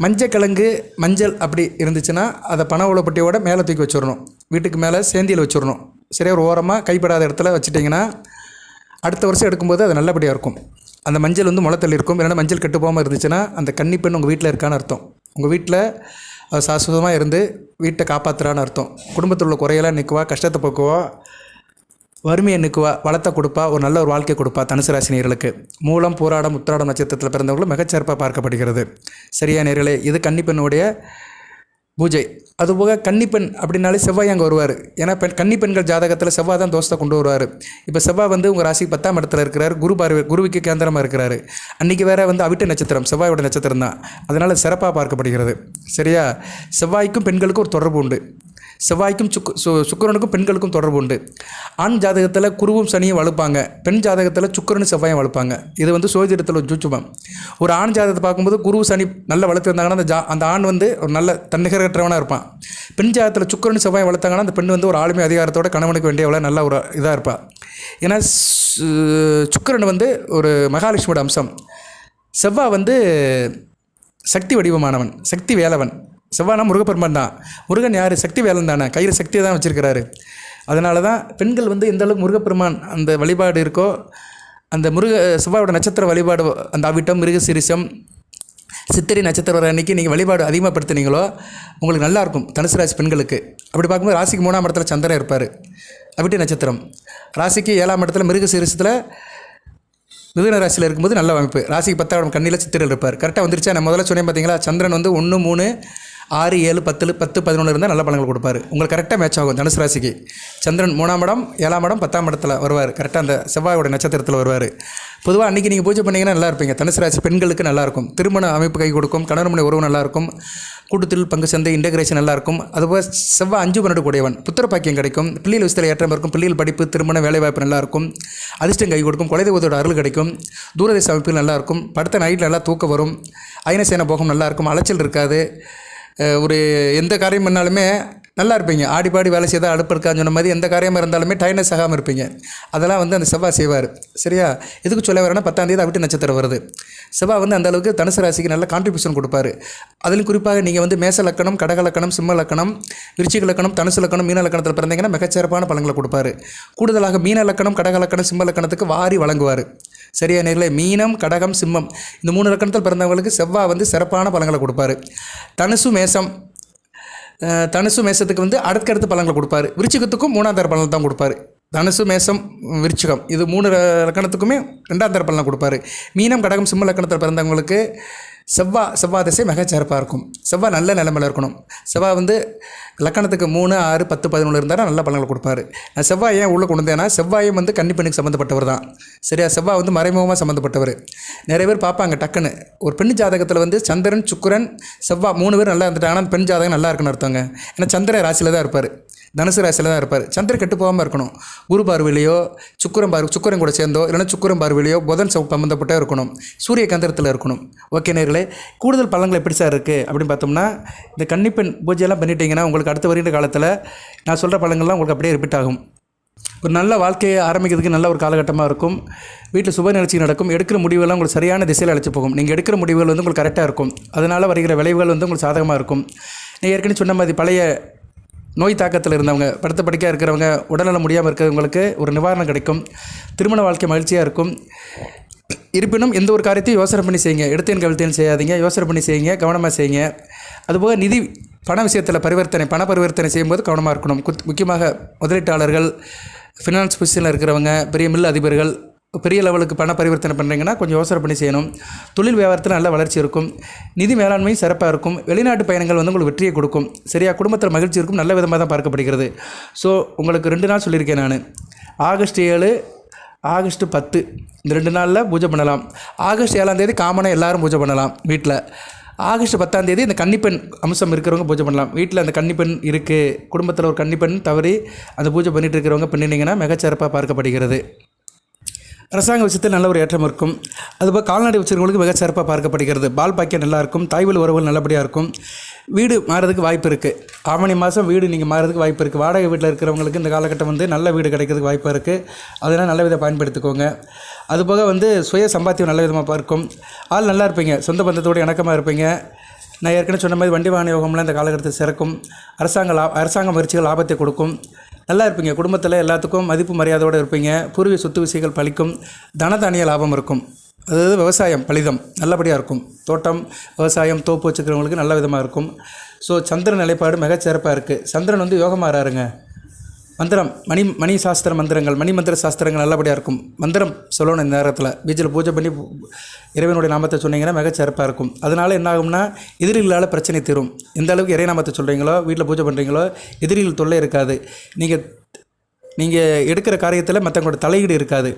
A: மஞ்சக்கிழங்கு, மஞ்சள் அப்படி இருந்துச்சுன்னா அதை பண ஓலைப்பட்டியோட மேலே தூக்கி வச்சிடணும். வீட்டுக்கு மேலே சேந்தியில் வச்சிடணும். சரியா? ஒரு ஓரமாக கைப்படாத இடத்துல வச்சுட்டிங்கன்னா அடுத்த வருஷம் எடுக்கும்போது அது நல்லபடியாக இருக்கும். அந்த மஞ்சள் வந்து முளைத்தள்ளி இருக்கும். இல்லைன்னா மஞ்சள் கெட்டு போகாமல் இருந்துச்சுன்னா அந்த கன்னிப்பெண் உங்கள் வீட்டில் இருக்கான்னு அர்த்தம். உங்கள் வீட்டில் சாஸ்வதமாக இருந்து வீட்டை காப்பாற்றுறான்னு அர்த்தம். குடும்பத்தில் உள்ள குறையெல்லாம் நிற்குவா, கஷ்டத்தை போக்குவா, வறுமையை நீக்குவா, வளத்தை கொடுப்பா, ஒரு நல்ல ஒரு வாழ்க்கை கொடுப்பா தனுசு ராசி நேயர்களுக்கு. மூலம், பூராடம், உத்திராடம் நட்சத்திரத்தில் பிறந்தவங்களும் மிகச்சிறப்பாக பார்க்கப்படுகிறது. சரியா நேயர்களே, இது கன்னிப்பெண்ணுடைய பூஜை. அதுபோக கன்னிப்பெண் அப்படின்னாலே செவ்வாய் அங்கே வருவார். ஏன்னா கன்னிப்பெண்கள் ஜாதகத்தில் செவ்வாய் தான் தோஷத்தை கொண்டு வருவார். இப்போ செவ்வாய் வந்து உங்கள் ராசிக்கு 10ஆம் இடத்துல இருக்கிறார். குருவுக்கு கேந்திரமாக இருக்கிறார். அன்றைக்கி வேறு வந்து அவிட்ட நட்சத்திரம், செவ்வாயோட நட்சத்திரம் தான். அதனால் சிறப்பாக பார்க்கப்படுகிறது. சரியா, செவ்வாய்க்கும் பெண்களுக்கும் ஒரு தொடர்பு உண்டு. செவ்வாய்க்கும் சுக்கிரனுக்கும் பெண்களுக்கும் தொடர்பு உண்டு. ஆண் ஜாதகத்தில் குருவும் சனியும் வளர்ப்பாங்க, பெண் ஜாதகத்தில் சுக்கிரனும் செவ்வாயும் வளர்ப்பாங்க. இது வந்து சோதிடத்தில் ஒரு ஜூச்சுபம். ஒரு ஆண் ஜாதகத்தை பார்க்கும்போது குரு சனி நல்லா வளர்த்துருந்தாங்கன்னா அந்த ஆண் வந்து ஒரு நல்ல தன்னிகரற்றவனாக இருப்பான். பெண் ஜாதகத்தில் சுக்கிரன் செவ்வாய் வளர்த்தாங்கன்னா அந்த பெண் வந்து ஒரு ஆளுமை அதிகாரத்தோட கணவனுக்கு வேண்டியவளை நல்ல ஒரு இதாக இருப்பாள். ஏன்னா சுக்கிரன் வந்து ஒரு மகாலட்சுமியோட அம்சம். செவ்வாய் வந்து சக்தி வடிவமானவன், சக்தி வேலவன். செவ்வாய்னா முருகப்பெருமான் தான். முருகன் யார்? சக்தி வேலன் தானே, கையில் சக்தியை தான் வச்சுருக்கிறாரு. அதனால தான் பெண்கள் வந்து எந்த அளவுக்கு முருகப்பெருமான் அந்த வழிபாடு இருக்கோ, அந்த செவ்வாயோட நட்சத்திர வழிபாடு, அந்த அவிட்டம், மிருகசீரிஷம், சித்திரை நட்சத்திரம் வர அன்றைக்கி நீங்கள் வழிபாடு அதிகமாகப்படுத்தினீங்களோ உங்களுக்கு நல்லாயிருக்கும் தனுசு ராசி பெண்களுக்கு. அப்படி பார்க்கும்போது ராசிக்கு 3ஆம் இடத்துல சந்திரன் இருப்பார், அவிட்ட நட்சத்திரம். ராசிக்கு 7ஆம் இடத்துல மிருகசீரிஷத்தில் மிதுன ராசியில் இருக்கும்போது நல்ல அமைப்பு. ராசிக்கு 10ஆம் இடம் கண்ணியில் சித்திரையில் இருப்பார். கரெக்டாக வந்துருச்சா? நான் முதல்ல சொன்னேன் பார்த்தீங்களா, சந்திரன் வந்து 1, 3, 6, 7, 10, 11 இருந்தால் நல்ல பலன்கள் கொடுப்பார். உங்களுக்கு கரெக்டாக மேட்ச் ஆகும். தனுசு ராசிக்கு சந்திரன் 3ஆம் இடம், 7ஆம் இடம், 10ஆம் இடத்துல வருவார். கரெக்டாக அந்த செவ்வாயோட நட்சத்திரத்தில் வருவார். பொதுவாக அன்றைக்கி நீங்கள் பூஜை பண்ணிங்கன்னா நல்லா இருப்பீங்க. தனுசு ராசி பெண்களுக்கு நல்லாயிருக்கும். திருமண அமைப்பு கை கொடுக்கும். கணவன் மனை உறவு நல்லாயிருக்கும். கூட்டுத்தொழில் பங்கு சந்தை இன்டகிரேஷன் நல்லாயிருக்கும். அதுபோல் செவ்வாய் 5 12 கூடியவன். புத்திர பாக்கியம் கிடைக்கும். பிள்ளைகள் விஷயத்தில் ஏற்றம் இருக்கும். பிள்ளைகள் படிப்பு, திருமண, வேலைவாய்ப்பு நல்லாயிருக்கும். அதிர்ஷ்டம் கை கொடுக்கும். குலதெய்வத்தோட அருள் கிடைக்கும். தூரதேச அமைப்பில் நல்லாயிருக்கும். படுத்த நைட்டில் நல்லா தூக்கம் வரும். அயனசேன போகம் நல்லாயிருக்கும். அலைச்சல் இருக்காது. ஒரு எந்த காரியம் பண்ணாலுமே நல்லா இருப்பீங்க. ஆடி பாடி வேலை செய்தால் அடுப்பு இருக்கான்னு சொன்ன மாதிரி எந்த காரியமாக இருந்தாலுமே டைனஸ் ஆகாமல் இருப்பீங்க. அதெல்லாம் வந்து அந்த செவ்வாய் செய்வார். சரியா, எதுக்கு சொல்ல வரேன்னா 10ஆம் தேதி அவிட்ட நட்சத்திரம் வருது. செவ்வாய் வந்து அந்த அளவுக்கு தனுசு ராசிக்கு நல்ல கான்ட்ரிபியூஷன் கொடுப்பாரு. அதிலும் குறிப்பாக நீங்கள் வந்து மேச லக்கணம், கடக லக்கணம், சிம்ம லக்கணம், விருச்சிக லக்கணம், தனுசு லக்கணம், மீன லக்கணத்தில் பிறந்தீங்கன்னா மிகச்சிறப்பான பலன்களை கொடுப்பாரு. கூடுதலாக மீன லக்கணம், கடக லக்கணம், சிம்ம லக்கணத்துக்கு வாரி வழங்குவார். சரியா நேர்களே, மீனம், கடகம், சிம்மம் இந்த 3 லக்கணத்தில் பிறந்தவங்களுக்கு செவ்வாய் வந்து சிறப்பான பலன்களை கொடுப்பாரு. தனுசு மேசத்துக்கு வந்து அடுத்தடுத்து பலன்களை கொடுப்பாரு. விருச்சிகத்துக்கும் 3ஆம் தர பலன் தான் கொடுப்பாரு. தனுசு, மேசம், விருச்சிகம் இது 3 லக்கணத்துக்குமே 2ஆம் தர பலனை கொடுப்பாரு. மீனம், கடகம், சிம்ம லக்கணத்தில் பிறந்தவங்களுக்கு செவ்வாய் திசை மிகச்சிறப்பாக இருக்கும். செவ்வாய் நல்ல நிலைமையில் இருக்கணும். செவ்வாய் வந்து லக்கணத்துக்கு 3, 6, 10, 11 இருந்தால் நல்ல பலன்களை கொடுப்பாரு. நான் செவ்வாய் ஏன் உள்ளே கொண்டு வந்தேன்னா, செவ்வாயும் வந்து கன்னிப்பெண்ணுக்கு சம்மந்தப்பட்டவர் தான். சரியா, செவ்வாய் வந்து மறைமுகமாக சம்மந்தப்பட்டவர். நிறைய பேர் பார்ப்பாங்க டக்குன்னு ஒரு பெண் ஜாதகத்தில் வந்து சந்திரன், சுக்கிரன், செவ்வாய் 3 பேர் நல்லா இருந்துட்டாங்க. ஆனால் பெண் ஜாதகம் நல்லா இருக்குன்னு அர்த்தங்க. ஏன்னா சந்திரன் ராசியில் தான் இருப்பார், தனுசு ராசியில் தான் இருப்பார். சந்திரன் கெட்டு போகாமல் இருக்கணும். குரு பார்வையிலையோ சுக்கிரன் கூட சேர்ந்தோ இல்லைன்னா சுக்கிரன் பார்வையிலையோ புதன் சம்பந்தப்பட்டே இருக்கணும். சூரிய கந்திரத்தில் இருக்கணும். ஓகே நேர்களே, கூடுதல் பலன்கள் எப்படி சார் இருக்குது அப்படின்னு பார்த்தோம்னா, இந்த கன்னிப்பெண் பூஜையெல்லாம் பண்ணிட்டீங்கன்னா உங்களுக்கு அடுத்த வருகின்ற காலத்தில் நான் சொல்கிற பலன்கள்லாம் உங்களுக்கு அப்படியே ரிப்பீட் ஆகும். ஒரு நல்ல வாழ்க்கையை ஆரம்பிக்கிறதுக்கு நல்ல ஒரு காலகட்டமாக இருக்கும். வீட்டில் சுப நிகழ்ச்சி நடக்கும். எடுக்கிற முடிவுகள்லாம் உங்களுக்கு சரியான திசையில் அழைச்சி போகும். நீங்கள் எடுக்கிற முடிவுகள் வந்து உங்களுக்கு கரெக்டாக இருக்கும். அதனால் வருகிற விளைவுகள் வந்து உங்களுக்கு சாதகமாக இருக்கும். நீங்கள் ஏற்கனவே சொன்ன மாதிரி பழைய நோய் தாக்கத்தில் இருந்தவங்க, படுத்த படுக்கையாக இருக்கிறவங்க, உடல்நலம் முடியாமல் இருக்கிறவங்களுக்கு ஒரு நிவாரணம் கிடைக்கும். திருமண வாழ்க்கை மகிழ்ச்சியாக இருக்கும். இருப்பினும் எந்த ஒரு காரியத்தையும் யோசனை பண்ணி செய்யுங்க. எடுத்தேன் கவிழ்த்தேன் செய்யாதீங்க. யோசனை பண்ணி செய்யுங்க, கவனமாக செய்யுங்க. அதுபோக பண விஷயத்தில் பண பரிவர்த்தனை செய்யும்போது கவனமாக இருக்கணும். முக்கியமாக முதலீட்டாளர்கள், ஃபினான்ஸ் பொசிஷனில் இருக்கிறவங்க, பெரிய மில் அதிபர்கள், பெரிய லெவலுக்கு பண பரிவர்த்தனை பண்ணுறீங்கன்னா கொஞ்சம் யோசனை பண்ணி செய்யணும். தொழில் வியாபாரத்தில் நல்ல வளர்ச்சி இருக்கும். நிதி மேலாண்மையும் சிறப்பாக இருக்கும். வெளிநாட்டு பயணங்கள் வந்து உங்களுக்கு வெற்றியை கொடுக்கும். சரியா, குடும்பத்தில் மகிழ்ச்சி இருக்கும். நல்ல விதமாக தான் பார்க்கப்படுகிறது. ஸோ உங்களுக்கு 2 நாள் சொல்லியிருக்கேன் நான். ஆகஸ்ட் 7, ஆகஸ்ட் 10 இந்த 2 நாளில் பூஜை பண்ணலாம். ஆகஸ்ட் 7ஆம் தேதி காமனாக எல்லோரும் பூஜை பண்ணலாம் வீட்டில். ஆகஸ்ட் 10ஆம் தேதி இந்த கன்னிப்பெண் அம்சம் இருக்கிறவங்க பூஜை பண்ணலாம். வீட்டில் அந்த கன்னிப்பெண் இருக்குது, குடும்பத்தில் ஒரு கன்னிப்பெண் தவறி அந்த பூஜை பண்ணிட்டு இருக்கிறவங்க பண்ணினீங்கன்னா மிகச்சிறப்பாக பார்க்கப்படுகிறது. அரசாங்க விஷயத்தில் நல்ல ஒரு ஏற்றம் இருக்கும். அதுபோல் கால்நடை வச்சிருக்கவங்களுக்கு மிகச்சிறப்பாக பார்க்கப்படுகிறது. பால் பாக்கியம் நல்லாயிருக்கும். தாய்வழி உறவுகள் நல்லபடியாக இருக்கும். வீடு மாறதுக்கு வாய்ப்பு இருக்குது. ஆவணி மாதம் வீடு நீங்கள் மாறதுக்கு வாய்ப்பு இருக்குது. வாடகை வீட்டில் இருக்கிறவங்களுக்கு இந்த காலகட்டம் வந்து நல்ல வீடு கிடைக்கிறதுக்கு வாய்ப்பாக இருக்குது. அதெல்லாம் நல்ல விதமாக பயன்படுத்திக்கோங்க. அதுபோக வந்து சுய சம்பாத்தியம் நல்ல விதமாக இருக்கும். ஆள் நல்லா இருப்பீங்க. சொந்த பந்தத்தோடு இணக்கமாக இருப்பீங்க. நான் ஏற்கனவே சொன்ன மாதிரி வண்டி வாகன யோகம்லாம் இந்த காலகட்டத்தில் சிறக்கும். அரசாங்க முயற்சிகள் லாபத்தை கொடுக்கும். நல்லா இருப்பீங்க. குடும்பத்தில் எல்லாத்துக்கும் மதிப்பு மரியாதையோடு இருப்பீங்க. பூர்வீக சொத்து விஷயங்கள் பலிக்கும். தனதானிய லாபம் இருக்கும். அதாவது விவசாயம் பலிதம் நல்லபடியாக இருக்கும். தோட்டம், விவசாயம், தோப்பு வச்சுக்கிறவங்களுக்கு நல்ல விதமாக இருக்கும். ஸோ சந்திரன் நிலைப்பாடு மிகச்சிறப்பாக இருக்குது. சந்திரன் வந்து யோகமாகறாருங்க. மந்திரம் மணி சாஸ்திர மந்திரங்கள், மணி மந்திர சாஸ்திரங்கள் நல்லபடியாக இருக்கும். மந்திரம் சொல்லணும் இந்த நேரத்தில். வீட்டில் பூஜை பண்ணி இறைவனுடைய நாமத்தை சொன்னீங்கன்னா மிகச்சிறப்பாக இருக்கும். அதனால் என்ன ஆகும்னா எதிரிகளால் பிரச்சனை தீரும். எந்த அளவுக்கு இறை நாமத்தை சொல்கிறீங்களோ, வீட்டில் பூஜை பண்ணுறீங்களோ, எதிரிகள் தொல்லை இருக்காது. நீங்கள் எடுக்கிற காரியத்தில் மற்றவங்களோட தலையீடு இருக்காது.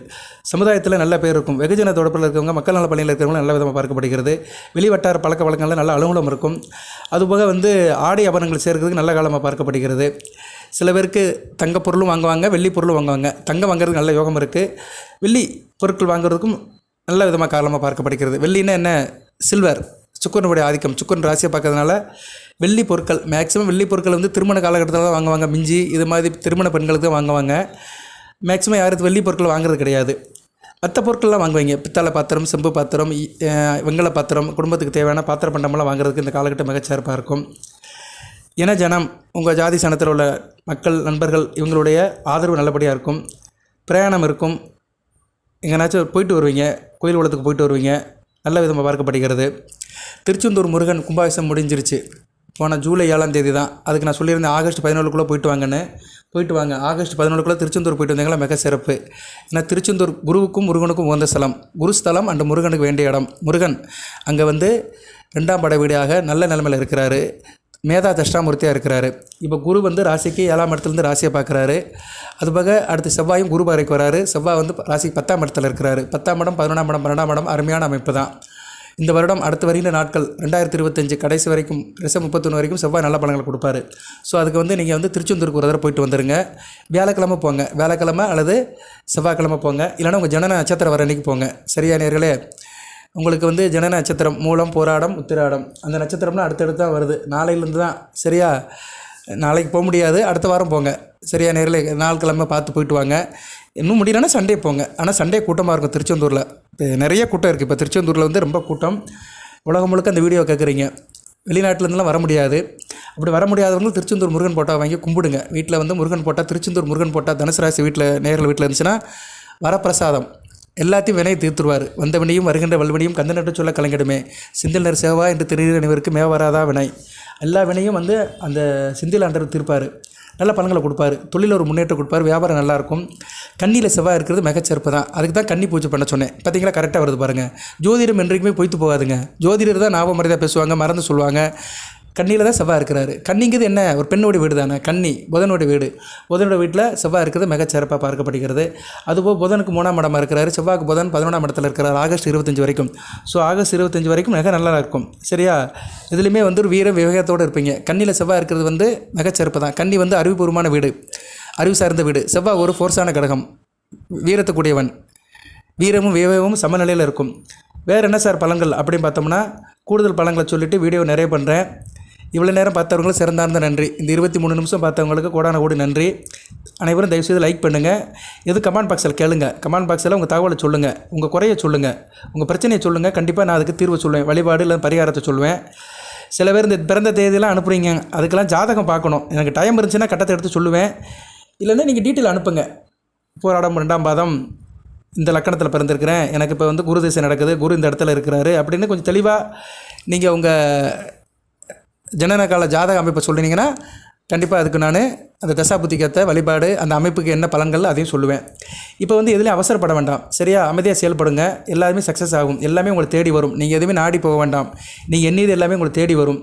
A: சமுதாயத்தில் நல்ல பேர் இருக்கும். வெகுஜன தொடர்பில் இருக்கிறவங்க, மக்கள் நல பணியில் இருக்கிறவங்க நல்ல விதமாக பார்க்கப்படுகிறது. வெளிவட்டார பழக்க வழக்கங்களில் நல்ல அலுவலம் இருக்கும். அதுபோக ஆடை ஆபரணங்கள் சேர்க்கிறதுக்கு நல்ல காலமாக பார்க்கப்படுகிறது. சில பேருக்கு தங்க பொருளும் வாங்குவாங்க, வெள்ளி பொருளும் வாங்குவாங்க. தங்கம் வாங்குறதுக்கு நல்ல யோகம் இருக்குது. வெள்ளி பொருட்கள் வாங்குறதுக்கும் நல்ல விதமாக காலமாக பார்க்கப்படுகிறது. வெள்ளின்னா என்ன? சில்வர், சுக்கரனுடைய ஆதிக்கம். சுக்கரன் ராசியை பார்க்கறதுனால வெள்ளி பொருட்கள், மேக்ஸிமம் வெள்ளி பொருட்கள் திருமண காலகட்டத்தில் தான் வாங்குவாங்க. மிஞ்சி இது மாதிரி திருமண பெண்களுக்கு தான் வாங்குவாங்க. மேக்ஸிமம் யாருக்கு வெள்ளி பொருட்கள் வாங்குறது கிடையாது. மற்ற பொருட்கள்லாம் வாங்குவாங்க. பித்தளை பாத்திரம், செம்பு பாத்திரம், வெங்கல பாத்திரம், குடும்பத்துக்கு தேவையான பாத்திர பண்டமெல்லாம் வாங்குறதுக்கு இந்த காலகட்டம் மிகச்சிறப்பாக இருக்கும். ஏன்னா ஜனம், உங்கள் ஜாதி சனத்தில் உள்ள மக்கள், நண்பர்கள், இவங்களுடைய ஆதரவு நல்லபடியாக இருக்கும். பிரயாணம் இருக்கும். எங்கேனாச்சும் போயிட்டு வருவீங்க, கோயில் குளத்துக்கு போயிட்டு வருவீங்க. நல்ல விதமாக பார்க்கப்படுகிறது. திருச்செந்தூர் முருகன் கும்பாபிஷேகம் முடிஞ்சிருச்சு. போன ஜூலை 7ஆம் தேதி தான். அதுக்கு நான் சொல்லியிருந்தேன் ஆகஸ்ட் 17 போயிட்டு வாங்கன்னு. போயிட்டு வாங்க. ஆகஸ்ட் 17 திருச்செந்தூர் போயிட்டு வந்தீங்களா மிக சிறப்பு. ஏன்னா திருச்செந்தூர் குருவுக்கும் முருகனுக்கும் உகந்த ஸ்தலம். குருஸ்தலம் அண்ட் முருகனுக்கு வேண்டிய இடம். முருகன் அங்கே 2ஆம் படை வீடாக நல்ல நிலைமையில் இருக்கிறாரு. மேதா தஷ்டாமூர்த்தியாக இருக்கிறாரு. இப்போ குரு ராசிக்கு 7ஆம் இடத்துலேருந்து ராசியை பார்க்குறாரு. அதுபோக அடுத்து செவ்வாயும் குரு பார்வைக்கு வராரு. செவ்வாய் ராசிக்கு 10ஆம் இடத்துல இருக்கிறாரு. 10ஆம் இடம், 11ஆம் இடம், 12ஆம் இடம் அருமையான அமைப்பு தான். இந்த வருடம் அடுத்து வருகின்ற நாட்கள் 2025 கடைசி வரைக்கும், டிசம்பர் 31 வரைக்கும் செவ்வாய் நல்ல பலன்கள் கொடுப்பாரு. ஸோ அதுக்கு நீங்கள் திருச்செந்தூருக்கு ஒரு தடவை போயிட்டு வந்துடுங்க. வியாழக்கிழமை போங்க. வியாழக்கிழமை அல்லது செவ்வாய்க்கிழமை போங்க. இல்லைனா உங்கள் ஜனன நட்சத்திரம் வர அன்றைக்கி போங்க. சரியா நேர்களே? உங்களுக்கு ஜனன நட்சத்திரம் மூலம், போராடம், உத்திராடம் அந்த நட்சத்திரம்லாம் அடுத்தடுத்து தான் வருது. நாளையிலேருந்து தான். சரியா? நாளைக்கு போக முடியாது, அடுத்த வாரம் போங்க. சரியா நேர்களே? நாள் கிழமை பார்த்து போயிட்டு வாங்க. இன்னும் முடியலன்னா சண்டே போங்க. ஆனால் சண்டே கூட்டமாக இருக்கும் திருச்செந்தூரில். இப்போ நிறைய கூட்டம் இருக்குது. இப்போ திருச்செந்தூரில் ரொம்ப கூட்டம். உலகம் முழுக்க அந்த வீடியோ கேட்குறீங்க. வெளிநாட்டிலேருந்துலாம் வர முடியாது. அப்படி வர முடியாதவங்களும் திருச்செந்தூர் முருகன் போட்டா வாங்கி கும்பிடுங்க. வீட்டில் முருகன் போட்டால், திருச்செந்தூர் முருகன் போட்டால், தனுசு ராசி வீட்டில் நேரில் வீட்டில் இருந்துச்சுன்னா வரப்பிரசாதம் எல்லாத்தையும் வினையை தீர்த்துருவார். வந்த வினையும் வருகின்ற வல்வினையும் கந்தனட்டு சொல்ல கலங்கிடுமே. சிந்தில் நர் சேவா என்று திருநீர் அணிவருக்கு மேவராதா வினை. எல்லா வினையும் அந்த சிந்தில் ஆண்டவர் தீர்ப்பார். நல்ல பலன்களை கொடுப்பாரு. தொழில் ஒரு முன்னேற்றம் கொடுப்பார். வியாபாரம் நல்லாயிருக்கும். கண்ணியில் செவ்வாய் இருக்கிறது மிகச்சிறப்பு தான். அதுக்கு தான் கன்னி பூஜை பண்ண சொன்னேன். பார்த்தீங்களா? கரெக்டாக வருது பாருங்கள். ஜோதிடம் என்றைக்குமே பொய்த்து போகாதுங்க. ஜோதிடர் தான் ஞாபகம் மரியாதை பேசுவாங்க, மறந்து சொல்லுவாங்க. கண்ணியில் தான் செவ்வாய் இருக்கிறாரு. கன்னிங்கிறது என்ன? ஒரு பெண்ணோடைய வீடு தானே. கன்னி புதனுடைய வீடு. புதனோட வீட்டில் செவ்வாய் இருக்கிறது மிகச்சிறப்பாக பார்க்கப்படுகிறது. அதுபோல் புதனுக்கு 3ஆம் இடமாக இருக்கிறாரு. செவ்வாய்க்கு புதன் 11ஆம் இடத்துல இருக்கிறார் ஆகஸ்ட் 25 வரைக்கும். ஸோ ஆகஸ்ட் 25 வரைக்கும் மிக நல்லா இருக்கும். சரியா? இதுலேயுமே ஒரு வீர விவேகத்தோடு இருப்பீங்க. கண்ணியில் செவ்வாய் இருக்கிறது மிகச்சிறப்பு தான். கன்னி அறிவுபூர்வமான வீடு, அறிவு சார்ந்த வீடு. செவ்வாய் ஒரு ஃபோர்ஸான கடகம், வீரத்துக்குரியவன். வீரமும் விவேகமும் சமநிலையில் இருக்கும். வேறு என்ன சார் பலன்கள் அப்படின்னு பார்த்தோம்னா, கூடுதல் பலன்களை சொல்லிவிட்டு வீடியோ நிறைய பண்ணுறேன். இவ்வளோ நேரம் பார்த்தவங்களுக்கு சிறந்தார்ந்த நன்றி. இந்த 23 நிமிஷம் பார்த்தவங்களுக்கு கோடான கோடி நன்றி. அனைவரும் தயவுசெய்து லைக் பண்ணுங்கள். எது கமெண்ட் பாக்ஸில் கேளுங்க. கமெண்ட் பாக்ஸில் உங்கள் தகவலை சொல்லுங்கள், உங்கள் குறையை சொல்லுங்கள், உங்கள் பிரச்சனையை சொல்லுங்கள். கண்டிப்பாக நான் அதுக்கு தீர்வு சொல்லுவேன். வழிபாடு இல்லை பரிகாரத்தை சொல்லுவேன். சில பேர் இந்த பிறந்த தேதியெல்லாம் அனுப்புகிறீங்க. அதுக்கெல்லாம் ஜாதகம் பார்க்கணும். எனக்கு டைம் இருந்துச்சுன்னா கட்டத்தை எடுத்து சொல்லுவேன். இல்லைன்னா நீங்கள் டீட்டெயில் அனுப்புங்க. போராடம் 2ஆம் பாதம் இந்த லக்கணத்தில் பிறந்திருக்கிறேன், எனக்கு இப்போ குரு திசை நடக்குது, குரு இந்த இடத்துல இருக்கிறாரு அப்படின்னு கொஞ்சம் தெளிவாக நீங்கள் உங்கள் ஜனனகால ஜாதக அமைப்பை சொல்லினீங்கன்னா கண்டிப்பாக அதுக்கு நான் அந்த தசாபுத்திக்கத்தை வழிபாடு, அந்த அமைப்புக்கு என்ன பலன்கள் அதையும் சொல்லுவேன். இப்போ எதுலேயும் அவசரப்பட வேண்டாம். சரியா? அமைதியாக செயல்படுங்க. எல்லாருமே சக்ஸஸ் ஆகும். எல்லாமே உங்களை தேடி வரும். நீங்கள் எதுவுமே நாடி போக வேண்டாம். நீங்கள் எண்ணியது எல்லாமே உங்களை தேடி வரும்.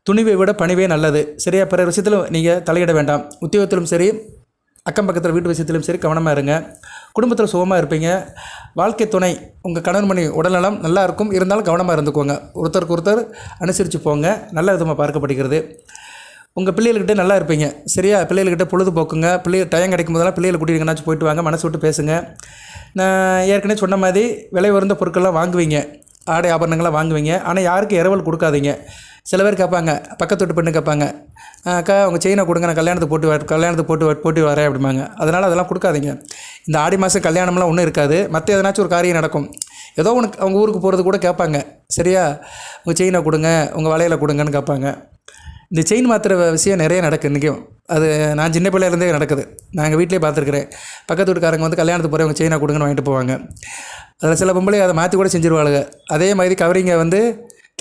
A: துணிவை விட பணிவே நல்லது. சரியா? பிற விஷயத்தில் நீங்கள் தலையிட வேண்டாம். உத்தியோகத்திலும் சரி, அக்கம் பக்கத்தில் வீட்டு விஷயத்திலும் சரி கவனமாக இருங்க. குடும்பத்தில் சுகமாக இருப்பீங்க. வாழ்க்கை துணை உங்கள் கணவன் மணி உடல்நலம் நல்லா இருக்கும். இருந்தாலும் கவனமாக இருந்துக்கோங்க. ஒருத்தருக்கு ஒருத்தர் அனுசரித்து போங்க. நல்ல விதமாக பார்க்கப்படுகிறது. உங்கள் பிள்ளைகள்கிட்ட நல்லா இருப்பீங்க. சரியா? பிள்ளைகள்கிட்ட பொழுதுபோக்குங்க. டைம் கிடைக்கும் போதெல்லாம் பிள்ளைகளை கூட்டிகிட்டு போயிட்டு வாங்க. மனசு விட்டு பேசுங்க. நான் ஏற்கனவே சொன்ன மாதிரி விலை உயர்ந்த பொருட்கள்லாம் வாங்குவீங்க, ஆடை ஆபரணங்கள்லாம் வாங்குவீங்க. ஆனால் யாருக்கும் இரவல் கொடுக்காதீங்க. சில பேர் கேட்பாங்க, பக்கத்து வீட்டு பெண்ணு கேட்பாங்க, அக்கா உங்கள் செயினை கொடுங்க, நான் கல்யாணத்துக்கு போட்டு வரேன் அப்படிம்பாங்க. அதனால் அதெல்லாம் கொடுக்காதீங்க. இந்த ஆடி மாதம் கல்யாணம்லாம் ஒன்றும் இருக்காது. மற்ற எதனாச்சும் ஒரு காரியம் நடக்கும். ஏதோ உனக்கு அவங்க ஊருக்கு போகிறது கூட கேட்பாங்க. சரியா? உங்கள் செயினை கொடுங்க, உங்கள் வளையலை கொடுங்கன்னு கேட்பாங்க. இந்த செயின் மாத்திர விஷயம் நிறைய நடக்குது இன்றைக்கும். அது நான் சின்ன பிள்ளையிலேருந்தே நடக்குது. நான் எங்கள் வீட்டிலே பார்த்துருக்குறேன். பக்கத்து வீட்டுக்காரங்க கல்யாணத்துக்கு போகிறவங்க செயினை கொடுங்கன்னு வாங்கிட்டு போவாங்க. அதில் சில பொம்பளை அதை மாற்றி கூட செஞ்சுருவாளுங்க. அதே மாதிரி கவரிங்கை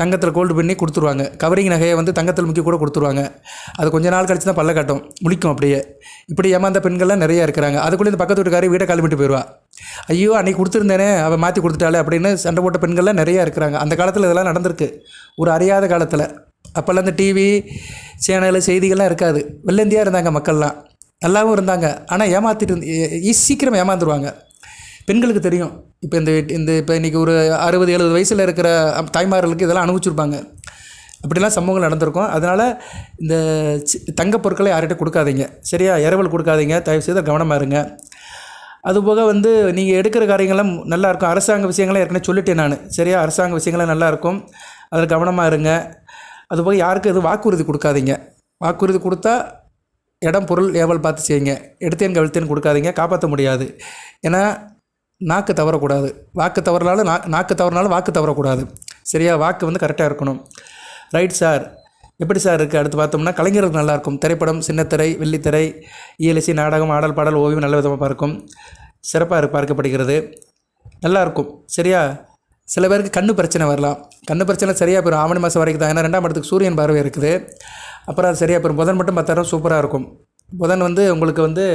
A: தங்கத்தில் கோல்டு பண்ணி கொடுத்துருவாங்க. கவரிங் நகையை வந்து தங்கத்தில் முக்கி கூட கொடுத்துருவாங்க. அது கொஞ்ச நாள் கழிச்சு தான் பல்ல காட்டும், முழிக்கும் அப்படியே. இப்படி ஏமாந்த பெண்கள்லாம் நிறையா இருக்கிறாங்க. அதுக்குள்ளே இந்த பக்கத்து வீட்டுக்காரி வீட்டை காலிமிட்டு போயிடுவா. ஐயோ அன்றைக்கி கொடுத்துருந்தேனே அவள் மாற்றி கொடுத்துட்டாளே அப்படின்னு சண்டை போட்ட பெண்கள்லாம் நிறையா இருக்கிறாங்க. அந்த காலத்தில் இதெல்லாம் நடந்திருக்கு, ஒரு அறியாத காலத்தில். அப்போல்லாம் இந்த டிவி சேனல் செய்திகள்லாம் இருக்காது. வெள்ளந்தியாக இருந்தாங்க மக்கள்லாம், நல்லாவும் இருந்தாங்க. ஆனால் ஏமாற்றிட்டு சீக்கிரம் ஏமாந்துருவாங்க. பெண்களுக்கு தெரியும். இப்போ இப்போ இன்றைக்கி ஒரு 60-70 வயசில் இருக்கிற தாய்மார்களுக்கு இதெல்லாம் அனுபவிச்சிருப்பாங்க. அப்படிலாம் சம்பவங்கள் நடந்திருக்கும். அதனால் இந்த தங்கப் பொருட்களை யார்கிட்ட கொடுக்காதீங்க, சரியா? இரவல் கொடுக்காதீங்க, தயவுசெய்து கவனமாக இருங்க. அதுபோக வந்து நீங்கள் எடுக்கிற காரியங்கள்லாம் நல்லாயிருக்கும். அரசாங்க விஷயங்கள்லாம் ஏற்கனவே சொல்லிட்டேன் நான், சரியா? அரசாங்க விஷயங்கள்லாம் நல்லாயிருக்கும், அதில் கவனமாக இருங்க. அதுபோக யாருக்கும் எதுவும் வாக்குறுதி கொடுக்காதீங்க. வாக்குறுதி கொடுத்தா இடம் பொருள் ஏவல் பார்த்து செய்யுங்க. எடுத்தேன் கவிழ்த்தேன் கொடுக்காதீங்க, காப்பாற்ற முடியாது. ஏன்னா நாக்கு தவறக்கூடாது. வாக்கு தவறினாலும் நாக்கு தவறினாலும் வாக்கு தவறக்கூடாது, சரியா? வாக்கு வந்து கரெக்டாக இருக்கணும். ரைட் சார், எப்படி சார் இருக்குது? அடுத்து பார்த்தோம்னா கலைஞருக்கு நல்லாயிருக்கும். திரைப்படம், சின்னத்திரை, வெள்ளித்திரை, இயலிசை, நாடகம், ஆடல், பாடல், ஓவியம் நல்ல விதமாக பார்க்கும். சிறப்பாக பார்க்கப்படுகிறது, நல்லாயிருக்கும், சரியா? சில பேருக்கு கண்ணு பிரச்சனை வரலாம். கண்ணு பிரச்சனை சரியாக போயிடும் ஆவணி மாதம் வரைக்கும் தான். ஏன்னா 2ஆம் இடத்துக்கு சூரியன் பார்வை இருக்குது. அப்புறம் அது சரியாக போயிடும். புதன் மட்டும் 10,000 சூப்பராக இருக்கும். புதன் வந்து உங்களுக்கு வந்து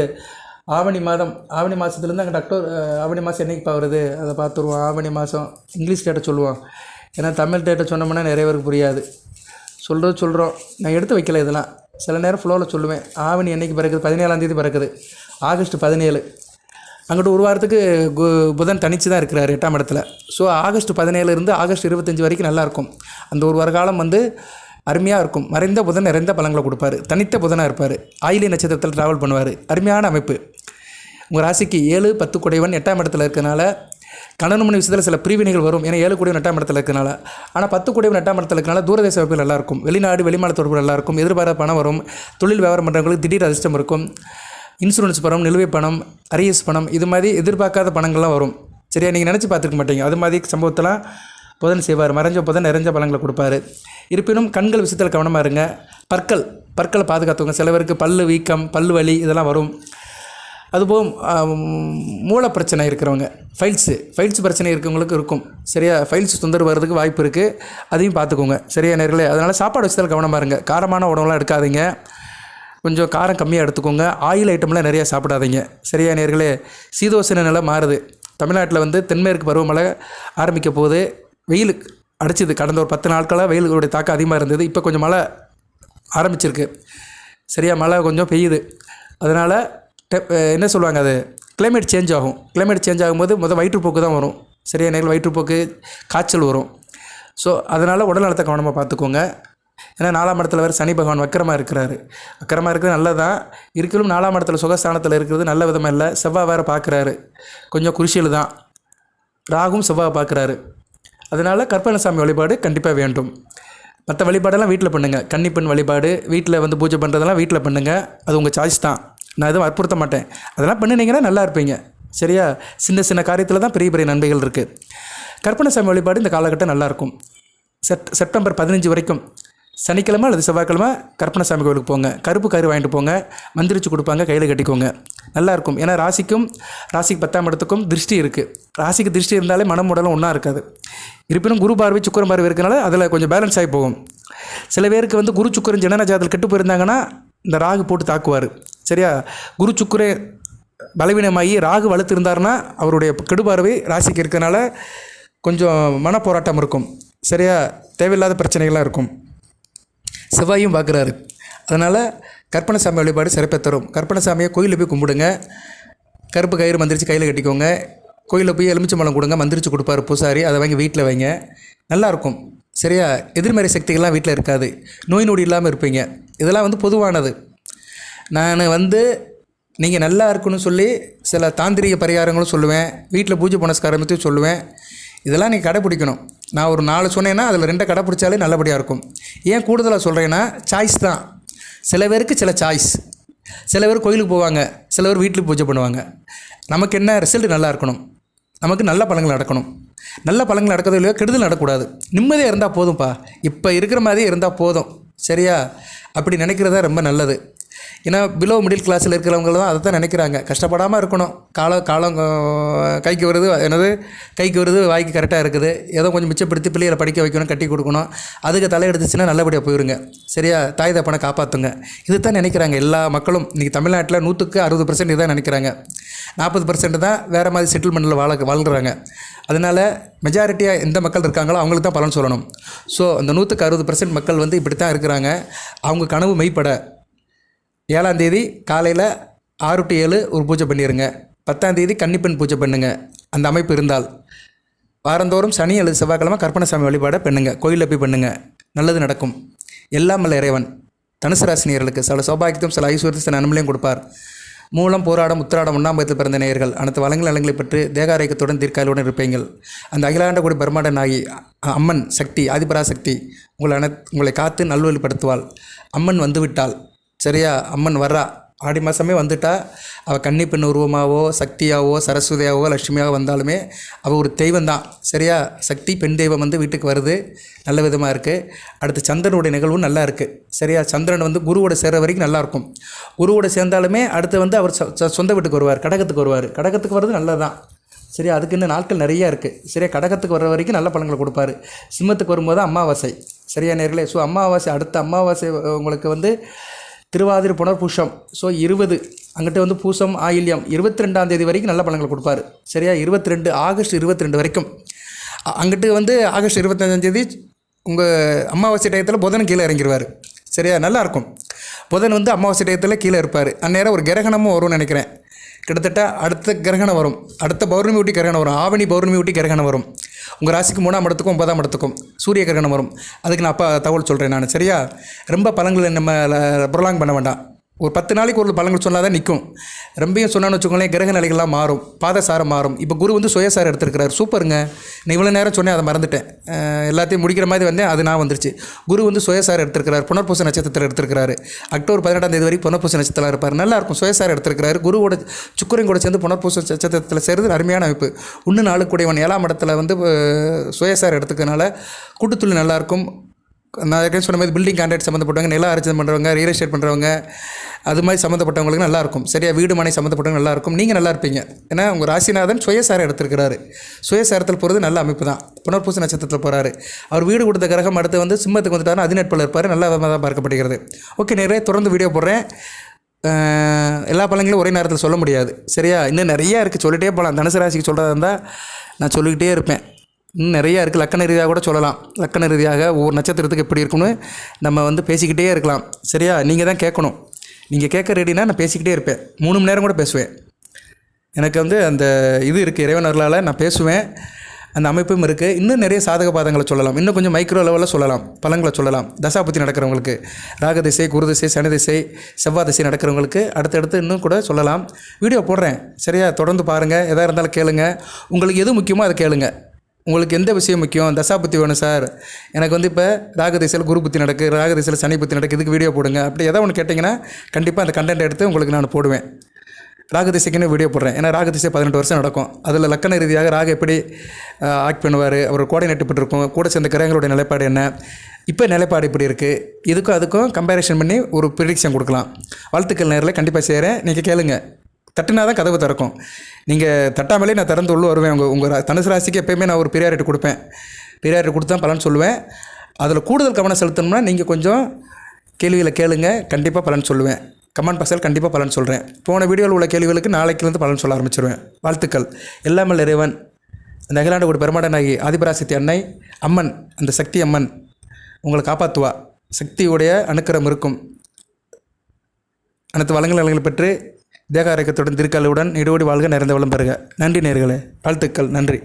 A: ஆவணி மாதத்துலேருந்து அங்கே ஆவணி மாதம் என்றைக்கு வருது அதை பார்த்துருவோம். ஆவணி மாதம் இங்கிலீஷ் டேட்டை சொல்லுவோம். ஏன்னா தமிழ் டேட்டை சொன்னோம்னா நிறைய பேருக்கு புரியாது. சொல்கிறோம், நான் எடுத்து வைக்கல. இதெல்லாம் சில நேரம் ஃப்ளோவில் சொல்லுவேன். ஆவணி என்றைக்கு பிறக்குது? 17ஆம் தேதி பிறக்குது, ஆகஸ்ட் 17. அங்கிட்டு ஒரு வாரத்துக்கு புதன் தனித்து தான் இருக்கிறார் 8ஆம் இடத்துல. ஸோ ஆகஸ்ட் 17 இருந்து ஆகஸ்ட் 25 வரைக்கும் நல்லாயிருக்கும். அந்த ஒரு வார காலம் வந்து அருமையாக இருக்கும். மறைந்த புதன் நிறைந்த பலங்களை கொடுப்பார். தனித்த புதனாக இருப்பார். ஆயிலி நட்சத்திரத்தில் ட்ராவல் பண்ணுவார். அருமையான அமைப்பு. உங்கள் ராசிக்கு 7, 10 குடைவன் 8ஆம் இடத்துல இருக்கிறனால கணவன் மனைவி விஷயத்தில் சில பிரிவினைகள் வரும். ஏன்னா 7 குடைவன் 8ஆம் இடத்துல இருக்கிறனால. ஆனால் 10 குடைவன் 8ஆம் இடத்துல இருக்கிறனால தூரதேச வாய்ப்புகள் நல்லாயிருக்கும். வெளிநாடு வெளிமாநில தொடர்பு நல்லாயிருக்கும். எதிர்பாராத பணம் வரும். தொழில் வியாபாரம் பண்ணுறவங்களுக்கு திடீர் அதிர்ஷ்டம் இருக்கும். இன்சூரன்ஸ் பணம், நிலுவை பணம், அரியஸ் பணம், இது மாதிரி எதிர்பார்க்காத பணங்கள்லாம் வரும், சரியா? நீங்கள் நினச்சி பார்த்துருக்க மாட்டீங்க. அது மாதிரி சம்பவத்தெல்லாம் புதன் செய்வார். மறைஞ்ச புதன் நிறைஞ்ச பலங்களை கொடுப்பாரு. இருப்பினும் கண்கள் விஷயத்தில் கவனமாக இருங்க. பற்களை பாதுகாத்துங்க. சில பேருக்கு பல்லு வீக்கம், பல்லு வலி இதெல்லாம் வரும். அதுபோல் மூளை பிரச்சனை இருக்கிறவங்க, ஃபைல்ஸ் பிரச்சனை இருக்கிறவங்களுக்கு இருக்கும், சரியா? ஃபைல்ஸ் தொந்தரவு வர்றதுக்கு வாய்ப்பு இருக்குது, அதையும் பார்த்துக்கோங்க, சரியா நேர்களே? அதனால் சாப்பாடு விஷயத்தில் கவனமாக இருங்க. காரமான உணவுலாம் எடுக்காதீங்க, கொஞ்சம் காரம் கம்மியாக எடுத்துக்கோங்க. ஆயில் ஐட்டம்லாம் நிறையா சாப்பிடாதீங்க, சரியா நேர்களே? சீதோஷண நிலை மாறுது. தமிழ்நாட்டில் வந்து தென்மேற்கு பருவமழை ஆரம்பிக்க போகுது. வெயில் அடிச்சிது. கடந்த ஒரு 10 நாட்களாக வெயிலுடைய தாக்கம் அதிகமாக இருந்தது. இப்போ கொஞ்சம் மழை ஆரம்பிச்சிருக்கு, சரியா? மழை கொஞ்சம் பெய்யுது. அதனால் என்ன சொல்லுவாங்க, அது கிளைமேட் சேஞ்ச் ஆகும். கிளைமேட் சேஞ்ச் ஆகும்போது வயிற்றுப்போக்கு தான் வரும், சரியா நேரில்? வயிற்றுப்போக்கு, காய்ச்சல் வரும். ஸோ அதனால் உடல் நலத்தை கவனமாக பார்த்துக்கோங்க. ஏன்னா 4ஆம் இடத்துல வேறு சனி பகவான் வக்கரமாக இருக்கிறாரு. வக்கரமாக இருக்கிறது நல்லது தான். இருப்பினும் 4ஆம் இடத்துல சுகஸ்தானத்தில் இருக்கிறது நல்ல விதமாக இல்லை. செவ்வாய் வேறு பார்க்குறாரு, கொஞ்சம் குருஷியல் தான். ராகும் செவ்வாய் பார்க்குறாரு. அதனால் கற்பனசாமி வழிபாடு கண்டிப்பாக வேண்டும். மற்ற வழிபாடெல்லாம் வீட்டில் பண்ணுங்கள். கன்னிப்பெண் வழிபாடு வீட்டில் வந்து பூஜை பண்ணுறதெல்லாம் வீட்டில் பண்ணுங்கள். அது உங்கள் சாய்ஸ் தான், நான் எதுவும் வற்புறுத்த மாட்டேன். அதெல்லாம் பண்ணினீங்கன்னா நல்லா இருப்பீங்க, சரியா? சின்ன சின்ன காரியத்தில் தான் பெரிய பெரிய நன்மைகள் இருக்குது. கற்பனசாமி வழிபாடு இந்த காலகட்டம் நல்லாயிருக்கும். செப்டம்பர் 15 வரைக்கும் சனிக்கிழமை அல்லது செவ்வாய்க்கிழமை கற்பனசாமி கோவிலுக்கு போங்க. கருப்பு கயிறு வாங்கிட்டு போங்க, மந்திரிச்சு கொடுப்பாங்க, கையில் கட்டிக்கோங்க, நல்லாயிருக்கும். ஏன்னா ராசிக்கு 10ஆம் இடத்துக்கும் திருஷ்டி இருக்குது. ராசிக்கு திருஷ்டி இருந்தாலே மனம் உடலும் ஒன்றா இருக்காது. இருப்பினும் குரு பார்வை சுக்கிரன் பார்வை இருக்கிறனால அதில் கொஞ்சம் பேலன்ஸ் ஆகி போகும். சில பேருக்கு வந்து குரு சுக்கிரன் ஜனன ஜாதகத்தில் கெட்டு போயிருந்தாங்கன்னா இந்த ராகு போட்டு தாக்குவார், சரியா? குரு சுக்கிரன் பலவீனமாகி ராகு வலுத்து இருந்தாருன்னா அவருடைய கெடுபார்வை ராசிக்கு இருக்கிறனால கொஞ்சம் மனப்போராட்டம் இருக்கும், சரியா? தேவையில்லாத பிரச்சனைகள்லாம் இருக்கும். செவ்வாயும் பார்க்குறாரு. அதனால் கற்பனசாமி வழிபாடு சிறப்பை தரும். கற்பனசாமியை கோயிலில் போய் கும்பிடுங்க. கருப்பு கயிறு மந்திரிச்சு கையில் கட்டிக்கோங்க. கோயிலில் போய் எலுமிச்சம்பழம் கொடுங்க, மந்திரிச்சு கொடுப்பாரு பூசாரி. அதை வாங்கி வீட்டில் வைங்க, நல்லாயிருக்கும், சரியா? எதிர்மறை சக்திகள்லாம் வீட்டில் இருக்காது. நோய் நொடி இல்லாமல் இருப்பீங்க. இதெல்லாம் வந்து பொதுவானது. நான் வந்து நீங்கள் நல்லா இருக்குன்னு சொல்லி சில தாந்திரிக பரிகாரங்களும் சொல்லுவேன், வீட்டில் பூஜை புனஸ்காரத்தையும் சொல்லுவேன். இதெல்லாம் நீங்கள் கடைப்பிடிக்கணும். நான் ஒரு 4 சொன்னேன்னா அதில் 2 கடைப்பிடிச்சாலே நல்லபடியாக இருக்கும். ஏன் கூடுதலாக சொல்கிறேன்னா சாய்ஸ் தான். சில பேருக்கு சில சாய்ஸ். சில பேர் கோயிலுக்கு போவாங்க, சில பேர் வீட்டில் பூஜை பண்ணுவாங்க. நமக்கு என்ன ரிசல்ட் நல்லா இருக்கணும், நமக்கு நல்ல பலன்கள் நடக்கணும். நல்ல பலன்கள் நடக்கிறதோ இல்லையோ கெடுதல் நடக்கக்கூடாது. நிம்மதியாக இருந்தால் போதும்ப்பா, இப்போ இருக்கிற மாதிரியே இருந்தால் போதும், சரியா? அப்படி நினைக்கிறதா ரொம்ப நல்லது. ஏன்னா பிலோ மிடில் கிளாஸில் இருக்கிறவங்க தான் அதை தான் நினைக்கிறாங்க. கஷ்டப்படாமல் இருக்கணும், காலம் கைக்கு வருது, கைக்கு வருது, வாய்க்கு கரெக்டாக இருக்குது, ஏதோ கொஞ்சம் மிச்சப்படுத்தி பிள்ளைகளை படிக்க வைக்கணும், கட்டி கொடுக்கணும், அதுக்கு தலையெடுத்துச்சுன்னா நல்லபடியாக போயிருங்க. சரியா? தாய் தப்பனை காப்பாற்றுங்க, இது தான் நினைக்கிறாங்க எல்லா மக்களும். இன்றைக்கி தமிழ்நாட்டில் 100க்கு 60% இதான் நினைக்கிறாங்க. 40% தான் வேறு மாதிரி செட்டில்மெண்ட்டில் வாழ்கிறாங்க. அதனால் மெஜாரிட்டியாக எந்த மக்கள் இருக்காங்களோ அவங்களுக்கு தான் பலன் சொல்லணும். ஸோ அந்த 100க்கு 60% மக்கள் வந்து இப்படி தான் இருக்கிறாங்க. அவங்க கனவு மெய்ப்பட 7ஆம் தேதி காலையில் 6 to 7 ஒரு பூஜை பண்ணிடுங்க. 10ஆம் தேதி கன்னிப்பெண் பூஜை பண்ணுங்க. அந்த அமைப்பு இருந்தால் வாரந்தோறும் சனி அல்லது செவ்வாய்க்கிழமை கற்பனசாமி வழிபாடை பண்ணுங்க, கோயிலில் போய் பண்ணுங்க, நல்லது நடக்கும். எல்லாம் வல்ல இறைவன் தனுசு ராசினியர்களுக்கு சில சௌபாகியத்தையும் சில ஐஸ்வர்யத்தையும் சில நன்மையும் கொடுப்பார். மூலம் போராடம் உத்திராடம் 1ஆம் பாதத்தில் பிறந்த நேயர்கள் அனைத்து வளங்கள் நலங்களை பெற்று தேகாரோக்கியத்துடன் தீர்க்காயுடன் இருப்பீங்கள். அந்த அகிலாண்ட கூடி பிரம்மாண்ட நாயகி அம்மன் சக்தி ஆதிபராசக்தி உங்களை காத்து நல்வழிப்படுத்துவாள். அம்மன் வந்துவிட்டாள். சரியா? அம்மன் வர்றா. ஆடி மாதமே வந்துட்டா அவள் கன்னி பெண் உருவமாகவோ சக்தியாகவோ சரஸ்வதியாகவோ லட்சுமியாக வந்தாலுமே அவள் ஒரு தெய்வம் தான். சரியா? சக்தி பெண் தெய்வம் வந்து வீட்டுக்கு வருது, நல்ல விதமாக இருக்குது. அடுத்து சந்திரனுடைய நிகழ்வும் நல்லா இருக்குது. சரியா? சந்திரன் வந்து குருவோட சேர்ற வரைக்கும் நல்லாயிருக்கும். குருவோட சேர்ந்தாலுமே அடுத்து வந்து அவர் சொந்த வீட்டுக்கு வருவார், கடகத்துக்கு வருவார். கடகத்துக்கு வர்றது நல்லது தான். சரியா? அதுக்கு இன்னும் நாட்கள் நிறையா இருக்குது. சரியா? கடகத்துக்கு வர்ற வரைக்கும் நல்ல பலன்களை கொடுப்பார். சிம்மத்துக்கு வரும்போது அமாவாசை. சரியா நேர்களே? ஸோ அமாவாசை, அடுத்த அமாவாசை உங்களுக்கு வந்து திருவாதிரை புனர்பூஷம். ஸோ 20 அங்கிட்ட வந்து பூசம் ஆயில்யம் 22ஆம் தேதி வரைக்கும் நல்ல பலன்கள் கொடுப்பார். சரியா? ஆகஸ்ட் 22 வரைக்கும். அங்கிட்டு வந்து ஆகஸ்ட் 25ஆம் தேதி உங்கள் அமாவாசை டயத்தில் புதன் கீழே இறங்கிடுவார். சரியா? நல்லாயிருக்கும். புதன் வந்து அமாவாசை டயத்தில் கீழே இருப்பார். அந்நேரம் ஒரு கிரகணமும் வரும்னு நினைக்கிறேன். கிட்டத்தட்ட அடுத்த கிரகணம் வரும், அடுத்த பௌர்ணமி ஊட்டி கிரகணம் வரும், ஆவணி பௌர்ணமி ஊட்டி கிரகணம் வரும். உங்கள் ராசிக்கு 3ஆம் இடத்துக்கும் 9ஆம் இடத்துக்கும் சூரிய கிரகணம் வரும். அதுக்கு நான் தகவல் சொல்கிறேன் நான். சரியா? ரொம்ப பலன்களை நம்ம ப்ரொலாங் பண்ண வேண்டாம். ஒரு 10 நாளைக்கு ஒரு பலன்கள் சொன்னால் தான் நிற்கும். ரொம்பவும் சொன்னான்னு வச்சுக்கோங்களேன், கிரக நிலைகள்லாம் மாறும், பாதசாரம் மாறும். இப்போ குரு வந்து சுயசாரம் எடுத்துருக்கிறார். சூப்பருங்க. நான் இவ்வளோ நேரம் சொன்னேன், அதை மறந்துட்டேன். எல்லாத்தையும் முடிக்கிற மாதிரி வந்தேன், அது நான் வந்துருச்சு. குரு வந்து சுயசாரம் எடுத்துருக்கிறார், புனர்பூச நட்சத்திரத்தில் எடுத்துருக்கிறாரு. அக்டோபர் 18ஆம் தேதி வரைக்கும் புனர்பூச நட்சத்திரம் இருப்பார். நல்லாயிருக்கும். சுயசாரம் எடுத்துருக்கிறாரு. குருவோட சுக்கிரன் கூட சேர்ந்து புனர்பூச நட்சத்திரத்தில் சேர்ந்து அருமையான அமைப்பு. இன்னும் 4 கூடியவன் 7ஆம் இடத்துல வந்து சுயசாரம் எடுத்துக்கிறதுனால கூட்டுத்துளி நல்லாயிருக்கும். நான் ஏற்கனவே சொன்ன மாதிரி பில்டிங் கான்ட்ராக்ட் சம்மந்தப்பட்டவங்க, நில அரிச்சம் பண்ணுறவங்க, ரியல் எஸ்டேட் பண்ணுறவங்க, அது மாதிரி சம்மந்தப்பட்டவங்களுக்கு நல்லாயிருக்கும். சரியா? வீடு மனை சம்மந்தப்பட்டவங்க நல்லாயிருக்கும். நீங்கள் நல்லா இருப்பீங்க. ஏன்னா உங்கள் ராசிநாதன் சுயசாரம் எடுத்துருக்கிறாரு. சுயசாரத்தில் போகிறது நல்ல அமைப்பு தான். புனர்பூச நட்சத்திரத்தில் போகிறாரு. அவர் வீடு கொடுத்த கிரகம் அடுத்து வந்து சிம்மத்துக்கு வந்துட்டாருன்னா அதிநட்பில் இருப்பார். நல்ல விதமாக தான் பார்க்கப்படுகிறது. ஓகே, நிறைய தொடர்ந்து வீடியோ போடுறேன். எல்லா பலன்களும் ஒரே நேரத்தில் சொல்ல முடியாது. சரியா? இன்னும் நிறையா இருக்குது, சொல்லிகிட்டே போகலாம். தனுசு ராசிக்கு சொல்கிறதா இருந்தால் நான் சொல்லிக்கிட்டே இருப்பேன். இன்னும் நிறையா இருக்குது. லக்கண ரீதியாக கூட சொல்லலாம். லக்கண ரீதியாக ஒவ்வொரு நட்சத்திரத்துக்கு எப்படி இருக்குன்னு நம்ம வந்து பேசிக்கிட்டே இருக்கலாம். சரியா? நீங்கள் தான் கேட்கணும். நீங்கள் கேட்க ரெடினா நான் பேசிக்கிட்டே இருப்பேன். 3 மணி நேரம் கூட பேசுவேன். எனக்கு வந்து அந்த இது இருக்குது, இறைவன் அருளால் நான் பேசுவேன். அந்த அமைப்பும் இருக்குது. இன்னும் நிறைய சாதக பாதங்களை சொல்லலாம். இன்னும் கொஞ்சம் மைக்ரோ லெவலில் சொல்லலாம், பலன்களை சொல்லலாம். தசாபத்தி நடக்கிறவங்களுக்கு, ராக திசை, குரு திசை, சனி திசை, செவ்வாய் திசை நடக்கிறவங்களுக்கு அடுத்தடுத்து இன்னும் கூட சொல்லலாம். வீடியோ போடுறேன். சரியா? தொடர்ந்து பாருங்கள். எதாக இருந்தாலும் கேளுங்க. உங்களுக்கு எது முக்கியமோ அதை கேளுங்க. உங்களுக்கு எந்த விஷயம் முக்கியம்? தசாபுத்தி வேணும் சார், எனக்கு வந்து இப்போ ராகதிசையில் குரு புத்தி நடக்கு, ராகதிசையில் சனி புத்தி நடக்கு, இதுக்கு வீடியோ போடுங்க, அப்படி எதாவது ஒன்று கேட்டிங்கன்னா கண்டிப்பாக அந்த கண்டென்ட் எடுத்து உங்களுக்கு நான் போடுவேன். ராகதிசைக்குன்னு வீடியோ போடுறேன். ஏன்னா ராகதிசை 18 வருஷம் நடக்கும். அதில் லக்கண ரீதியாக ராக எப்படி ஆக்ட் பண்ணுவார், அவர் கோடை நட்டுப்பட்டுருக்கும், கூட சேர்ந்த கிரகங்களுடைய நிலைப்பாடு என்ன, இப்போ நிலைப்பாடு இப்படி இருக்குது, இதுக்கும் அதுக்கும் கம்பேரிஷன் பண்ணி ஒரு ப்ரிடிக்ஷன் கொடுக்கலாம். வாழ்த்துக்கள் நேரில் கண்டிப்பாக செய்கிறேன். நீங்கள் கேளுங்க. தட்டுனா தான் கதவு திறக்கும். நீங்கள் தட்டாமலே நான் திறந்து உள்ள வருவேன். உங்கள் தனுசு ராசிக்கு எப்போயுமே நான் ஒரு ப்ரியாரிட்டி கொடுப்பேன். ப்ரியாரிட்டி கொடுத்து தான் பலன் சொல்லுவேன். அதில் கூடுதல் கவனம் செலுத்தணும்னா நீங்கள் கொஞ்சம் கேள்வியில் கேளுங்க, கண்டிப்பாக பலன் சொல்லுவேன். கமெண்ட் பாக்ஸில் கண்டிப்பாக பலன் சொல்கிறேன். போன வீடியோவில் உள்ள கேள்விகளுக்கு நாளைக்குலேருந்து பலன் சொல்ல ஆரம்பிச்சிருவேன். வாழ்த்துக்கள். எல்லாமே இறைவன் அந்த அகிலாண்ட ஒரு பெருமாடனாகி ஆதிபராசக்தி அன்னை அம்மன், அந்த சக்தி அம்மன் உங்களை காப்பாற்றுவா. சக்தியுடைய அனுக்கிரம் இருக்கும். அனைத்து வளங்களை பெற்று தேக ஆரோக்கியத்துடன் திருக்காலுடன் இடுபடி வாழ்க, நிறைந்த வளம் பெறுக. நன்றி நேயர்களே. வாழ்த்துக்கள். நன்றி.